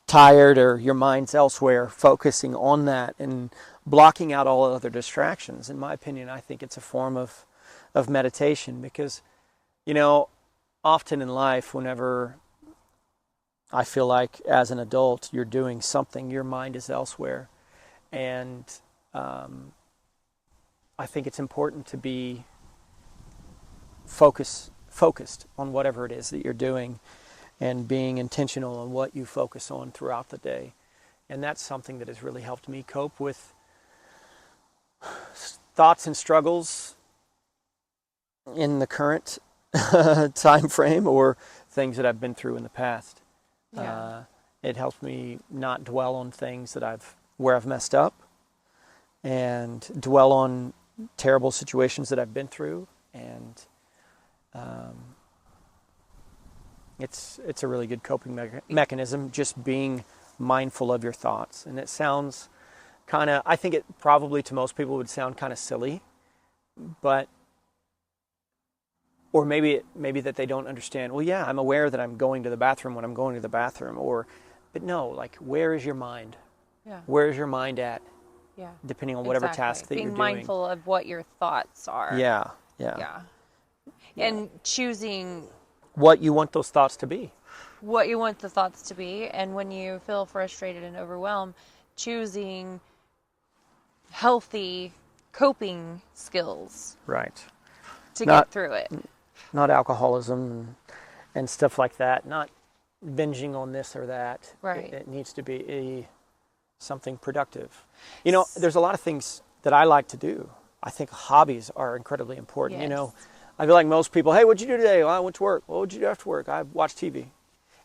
tired or your mind's elsewhere, focusing on that and blocking out all other distractions. In my opinion, I think it's a form of meditation, because, often in life, whenever I feel like as an adult you're doing something, your mind is elsewhere. And I think it's important to be focused on whatever it is that you're doing, and being intentional on what you focus on throughout the day. And that's something that has really helped me cope with thoughts and struggles in the current time frame, or things that I've been through in the past. Yeah. It helps me not dwell on things that where I've messed up, and dwell on terrible situations that I've been through. And it's a really good coping mechanism, just being mindful of your thoughts. And it sounds I think it probably to most people would sound kind of silly, but or maybe that they don't understand. Well, yeah, I'm aware that I'm going to the bathroom when I'm going to the bathroom, but no, like, where is your mind? Yeah. Where is your mind at? Yeah. Depending on whatever task that you're doing. Being mindful of what your thoughts are. Yeah. And choosing what you want those thoughts to be. What you want the thoughts to be, and when you feel frustrated and overwhelmed, choosing healthy coping skills. Right. To get through it. Not alcoholism and stuff like that. Not binging on this or that. Right. It needs to be something productive. You know, there's a lot of things that I like to do. I think hobbies are incredibly important. Yes. You know, I feel like most people, hey, what'd you do today? Well, I went to work. What would you do after work? I watched TV.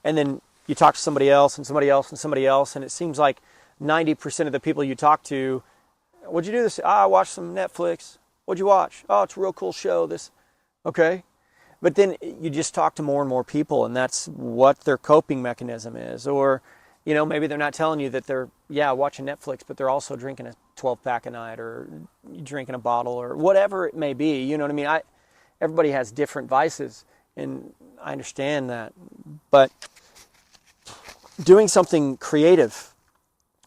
And then you talk to somebody else and somebody else and somebody else, and it seems like 90% of the people you talk to, what'd you do this? I watched some Netflix. What'd you watch? Oh, it's a real cool show. This, okay. But then you just talk to more and more people, and that's what their coping mechanism is. Or, you know, maybe they're not telling you that they're, watching Netflix, but they're also drinking a 12-pack a night or drinking a bottle or whatever it may be. You know what I mean? Everybody has different vices, and I understand that. But doing something creative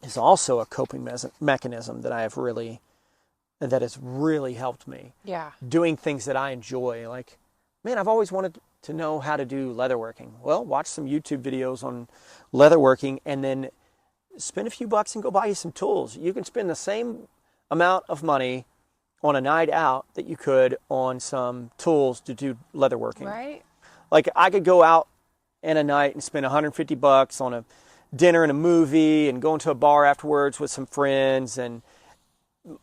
is also a coping mechanism that has really helped me. Yeah. Doing things that I enjoy. Like, man, I've always wanted to know how to do leatherworking. Well, watch some YouTube videos on leatherworking and then spend a few bucks and go buy you some tools. You can spend the same amount of money on a night out that you could on some tools to do leatherworking. Right. Like, I could go out in a night and spend $150 on a dinner and a movie and going to a bar afterwards with some friends, and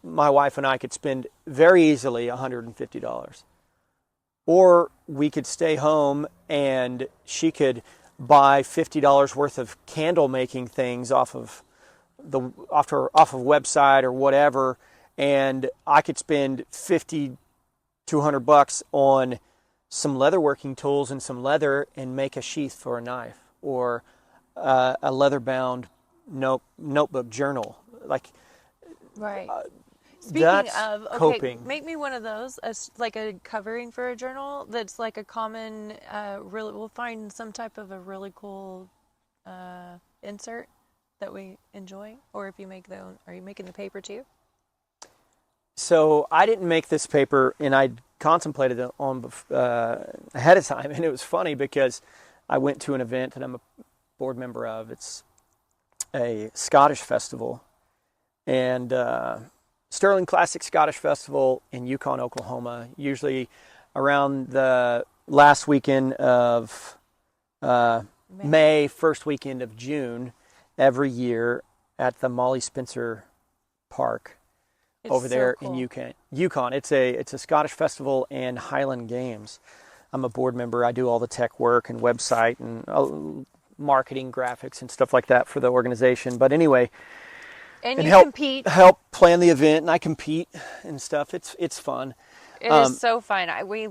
my wife and I could spend very easily $150. Or we could stay home and she could buy $50 worth of candle making things off of website or whatever, and I could spend $50 to $100 on some leatherworking tools and some leather and make a sheath for a knife, or a leather-bound notebook journal. Like, right. Speaking that's of, okay, coping. make me one of those, like a covering for a journal that's like a common, we'll find some type of a really cool insert that we enjoy. Or if you make are you making the paper too? So I didn't make this paper, and I contemplated it on ahead of time, and it was funny because I went to an event that I'm a board member of. It's a Scottish festival, and Sterling Classic Scottish Festival in Yukon, Oklahoma, usually around the last weekend of May, first weekend of June, every year at the Molly Spencer Park. It's over there so cool. In Yukon. It's a Scottish festival and Highland Games. I'm a board member. I do all the tech work and website and marketing, graphics, and stuff like that for the organization. But anyway, and you compete. Help plan the event, and I compete and stuff. It's fun. It is so fun. We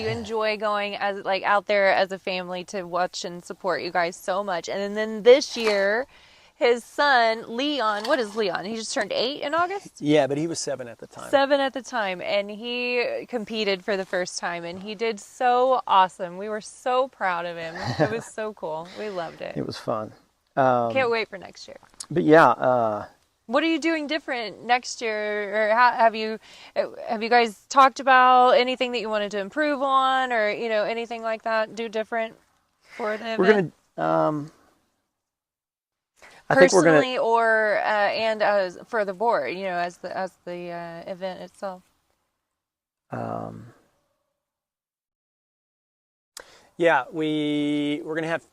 enjoy going as like out there as a family to watch and support you guys so much. And then this year, his son, Leon, what is Leon? He just turned 8 in August? Yeah, but he was 7 at the time. 7 at the time, and he competed for the first time, and he did so awesome. We were so proud of him. It was so cool. We loved it. It was fun. Can't wait for next year. But yeah. What are you doing different next year? Or have you guys talked about anything that you wanted to improve on, or anything like that? Do different for the event? We're gonna. Personally, or and as for the board, as the event itself. Yeah, we're gonna have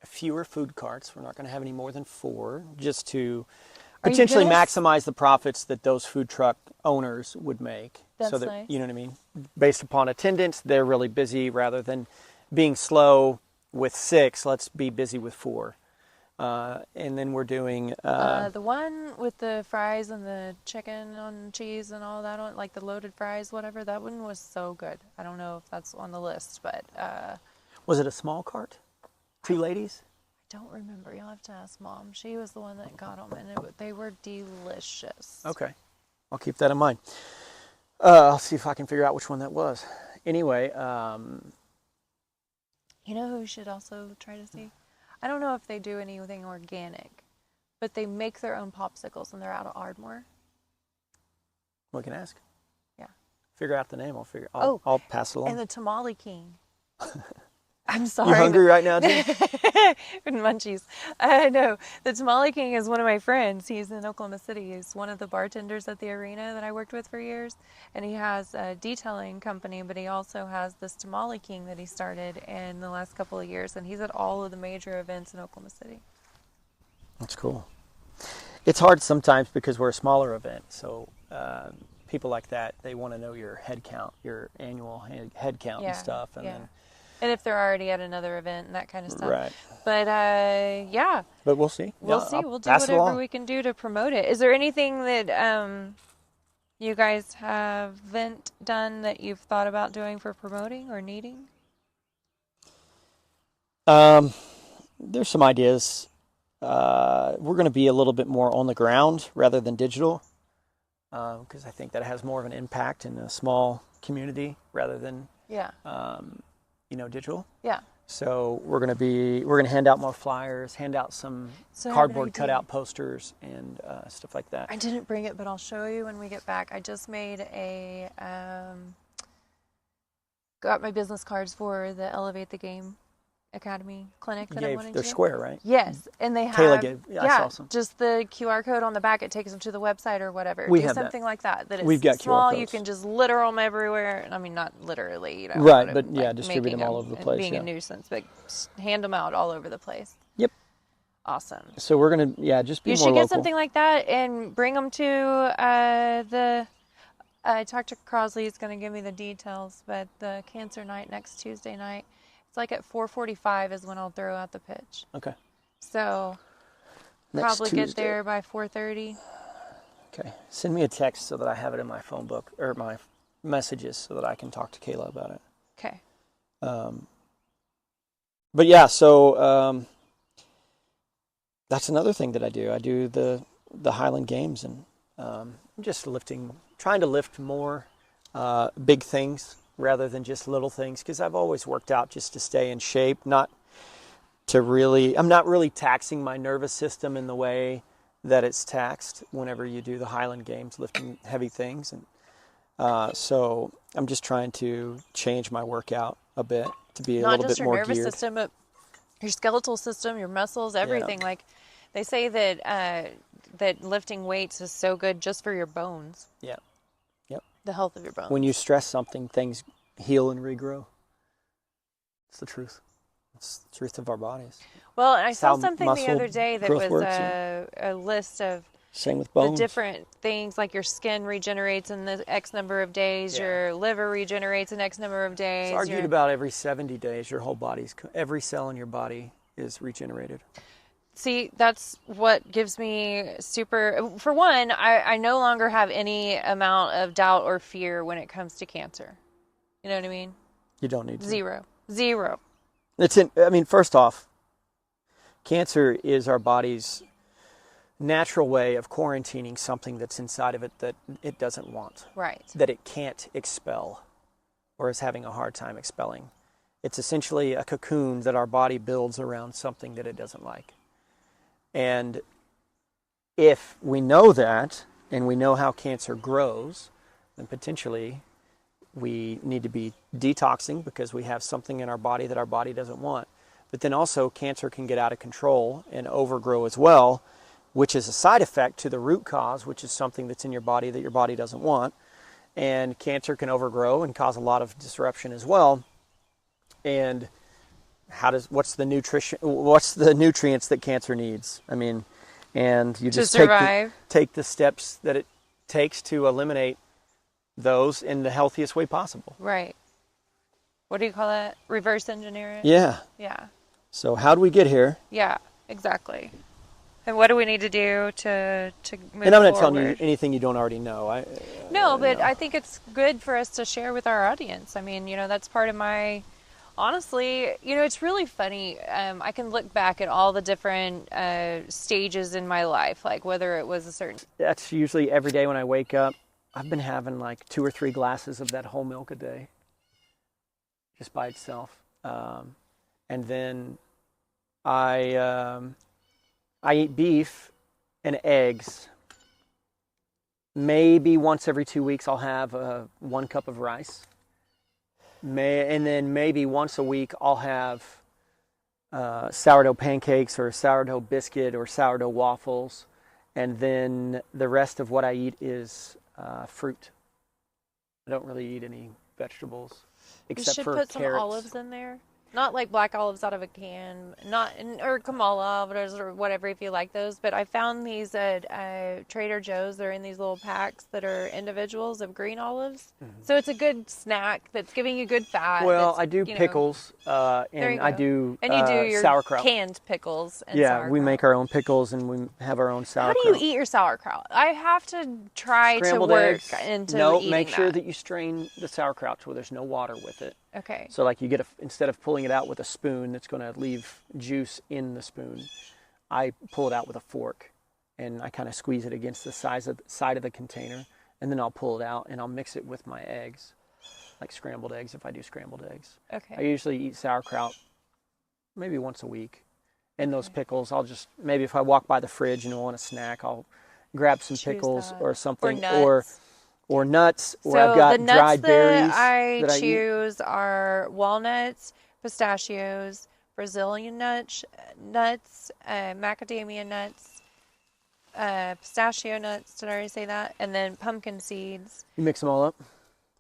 fewer food carts. We're not gonna have any more than 4, just to potentially maximize the profits that those food truck owners would make. That's so that nice. You know what I mean? Based upon attendance, they're really busy. Rather than being slow with 6, let's be busy with 4. And then we're doing the one with the fries and the chicken on cheese and all that on, like the loaded fries, whatever. That one was so good. I don't know if that's on the list, but was it a small cart? 2 ladies? I don't remember. You'll have to ask Mom. She was the one that got them, and they were delicious. Okay, I'll keep that in mind. I'll see if I can figure out which one that was. Anyway, You know who we should also try to see? I don't know if they do anything organic, but they make their own popsicles and they're out of Ardmore. we can ask. Yeah. Figure out the name. I'll pass it along. And the Tamale King. I'm sorry. You hungry right now, Jim? Munchies. No, the Tamale King is one of my friends. He's in Oklahoma City. He's one of the bartenders at the arena that I worked with for years. And he has a detailing company, but he also has this Tamale King that he started in the last couple of years. And he's at all of the major events in Oklahoma City. That's cool. It's hard sometimes because we're a smaller event. So people like that, they want to know your head count, your annual head count and stuff. And then. And if they're already at another event and that kind of stuff. Right. But, yeah. But we'll see. We'll Yeah, see. I'll We'll do pass it whatever along. we can do to promote it. Is there anything that you guys haven't done that you've thought about doing for promoting or needing? There's some ideas. We're going to be a little bit more on the ground rather than digital, because I think that has more of an impact in a small community rather than Yeah. digital. Yeah. So we're going to hand out more flyers, hand out some So I have an cardboard idea. cutout posters and stuff like that. I didn't bring it, but I'll show you when we get back. I just made got my business cards for the Elevate the Game Academy clinic that I wanted They're to. square, right? Yes, and they have Kayla gave. Yeah, I saw some. just the QR code on the back. It takes them to the website or whatever. We Do have that. something like that. That it's We've got QR small. You codes. can just litter them everywhere. I mean, not literally, Right, I'm, but yeah, distribute them all over the and place, Being yeah. a nuisance, but hand them out all over the place. Yep. Awesome. So we're going to, just be You more should local. get something like that and bring them to the. I talked to Crosley. He's going to give me the details, but the cancer night next Tuesday night. It's like at 4:45 is when I'll throw out the pitch. Okay. So Next probably Tuesday. get there by 4:30. Okay. Send me a text so that I have it in my phone book or my messages so that I can talk to Kayla about it. Okay. But yeah, so that's another thing that I do. I do the Highland Games, and I'm just trying to lift more big things rather than just little things, because I've always worked out just to stay in shape, I'm not really taxing my nervous system in the way that it's taxed whenever you do the Highland Games, lifting heavy things. And so I'm just trying to change my workout a bit to be a Not little just bit your more nervous geared. system, but your skeletal system, your muscles, everything. Like they say that that lifting weights is so good just for your bones. Yeah. Yep. The health of your bones. When you stress something, things heal and regrow. It's the truth. It's the truth of our bodies. Well, and I saw how something the muscle other day that growth was works, yeah. a list of Same with the bones. different things, like your skin regenerates in the X number of days, Yeah. your liver regenerates in X number of days. It's argued about every 70 days, every cell in your body is regenerated. See, that's what gives me for one, I no longer have any amount of doubt or fear when it comes to cancer. You know what I mean? You don't need to. Zero. First off, cancer is our body's natural way of quarantining something that's inside of it that it doesn't want. Right. That it can't expel or is having a hard time expelling. It's essentially a cocoon that our body builds around something that it doesn't like. And if we know that, and we know how cancer grows, then potentially we need to be detoxing because we have something in our body that our body doesn't want. But then also cancer can get out of control and overgrow as well, which is a side effect to the root cause, which is something that's in your body that your body doesn't want. And cancer can overgrow and cause a lot of disruption as well. And what's the nutrients that cancer needs? And you just take the steps that it takes to eliminate those in the healthiest way possible. Right. What do you call that? Reverse engineer it? Yeah. Yeah. So how do we get here? Yeah, exactly. And what do we need to do to move And I'm not forward? telling you anything you don't already know. No, but I think it's good for us to share with our audience. That's part of my... Honestly, it's really funny. I can look back at all the different stages in my life, like whether it was a certain... That's usually every day when I wake up. I've been having like 2 or 3 glasses of that whole milk a day. just by itself. And then I eat beef and eggs. Maybe once every 2 weeks I'll have 1 cup of rice. And then maybe once a week I'll have sourdough pancakes or sourdough biscuit or sourdough waffles. And then the rest of what I eat is fruit. I don't really eat any vegetables except for carrots. You should put some olives in there. Not like black olives out of a can, or Kamala or whatever if you like those. But I found these at Trader Joe's. They're in these little packs that are individuals of green olives. Mm-hmm. So it's a good snack that's giving you good fat. Well, I do pickles, and I do and you do your sauerkraut. Canned pickles. And yeah, sauerkraut. We make our own pickles and we have our own sauerkraut. How do you eat your sauerkraut? I have to try Scrambled to work eggs. into No, eating make sure that. that you strain the sauerkraut to where there's no water with it. Okay. So like you get instead of pulling it out with a spoon that's going to leave juice in the spoon, I pull it out with a fork and I kind of squeeze it against the side of the container, and then I'll pull it out and I'll mix it with my eggs, like scrambled eggs if I do scrambled eggs. Okay. I usually eat sauerkraut maybe once a week. And those pickles, I'll just, maybe if I walk by the fridge and want a snack, I'll grab some pickles or something, or nuts, or I've got dried berries. The nuts I choose are walnuts, pistachios, Brazilian nuts, macadamia nuts, pistachio nuts. Did I already say that? And then pumpkin seeds. You mix them all up?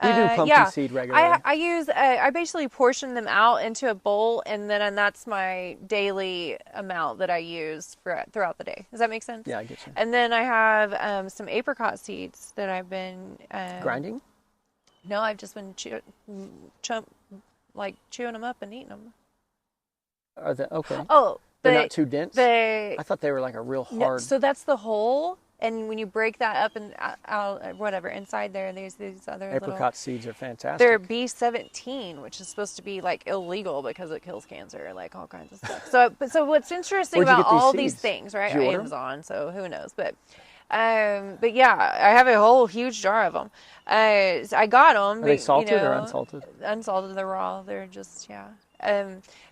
We do pumpkin seed regularly. I basically portion them out into a bowl, and that's my daily amount that I use throughout the day. Does that make sense? Yeah, I get you. And then I have some apricot seeds that I've been grinding. No, I've just been chewing them up and eating them. Are they okay? Oh, they're not too dense. I thought they were like a real hard. No, so that's the whole. And when you break that up and out, whatever, inside there, there's these other apricot seeds are fantastic. They're B17, which is supposed to be like illegal because it kills cancer, like all kinds of stuff. So what's interesting about all these things, right? Amazon, so who knows? But yeah, I have a whole huge jar of them. I got them. Are they salted or unsalted? Unsalted, they're raw. They're just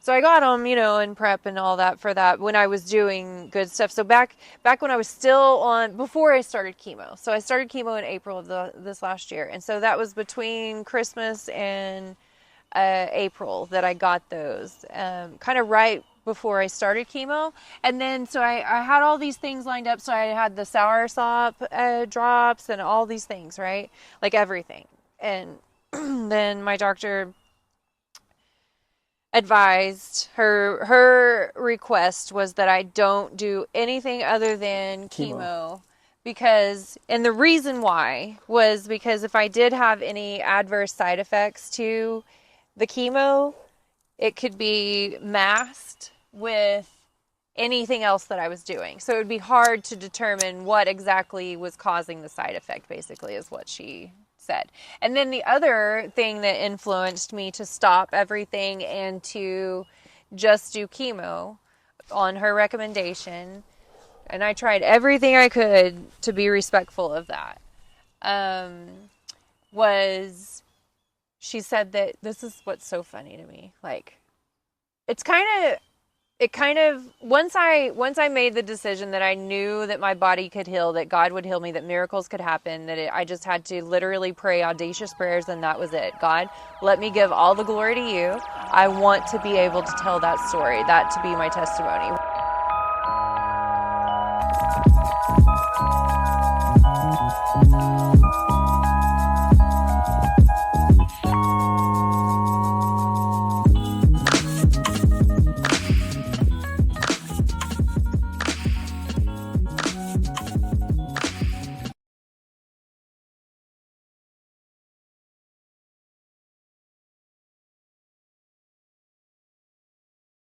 so I got them, in prep and all that for that when I was doing good stuff. So back when I was still before I started chemo. So I started chemo in April of this last year. And so that was between Christmas and April that I got those, kind of right before I started chemo. And then, so I had all these things lined up. So I had the soursop drops and all these things, right? Like everything. And then my doctor advised her request was that I don't do anything other than chemo and the reason why was because if I did have any adverse side effects to the chemo, it could be masked with anything else that I was doing. So it would be hard to determine what exactly was causing the side effect, basically, is what she said. And then the other thing that influenced me to stop everything and to just do chemo on her recommendation, and I tried everything I could to be respectful of that, was she said that this is what's so funny to me. Like, it kind of once I made the decision that I knew that my body could heal, that God would heal me, that miracles could happen, I just had to literally pray audacious prayers, and that was it. God, let me give all the glory to you. I want to be able to tell that story, that to be my testimony.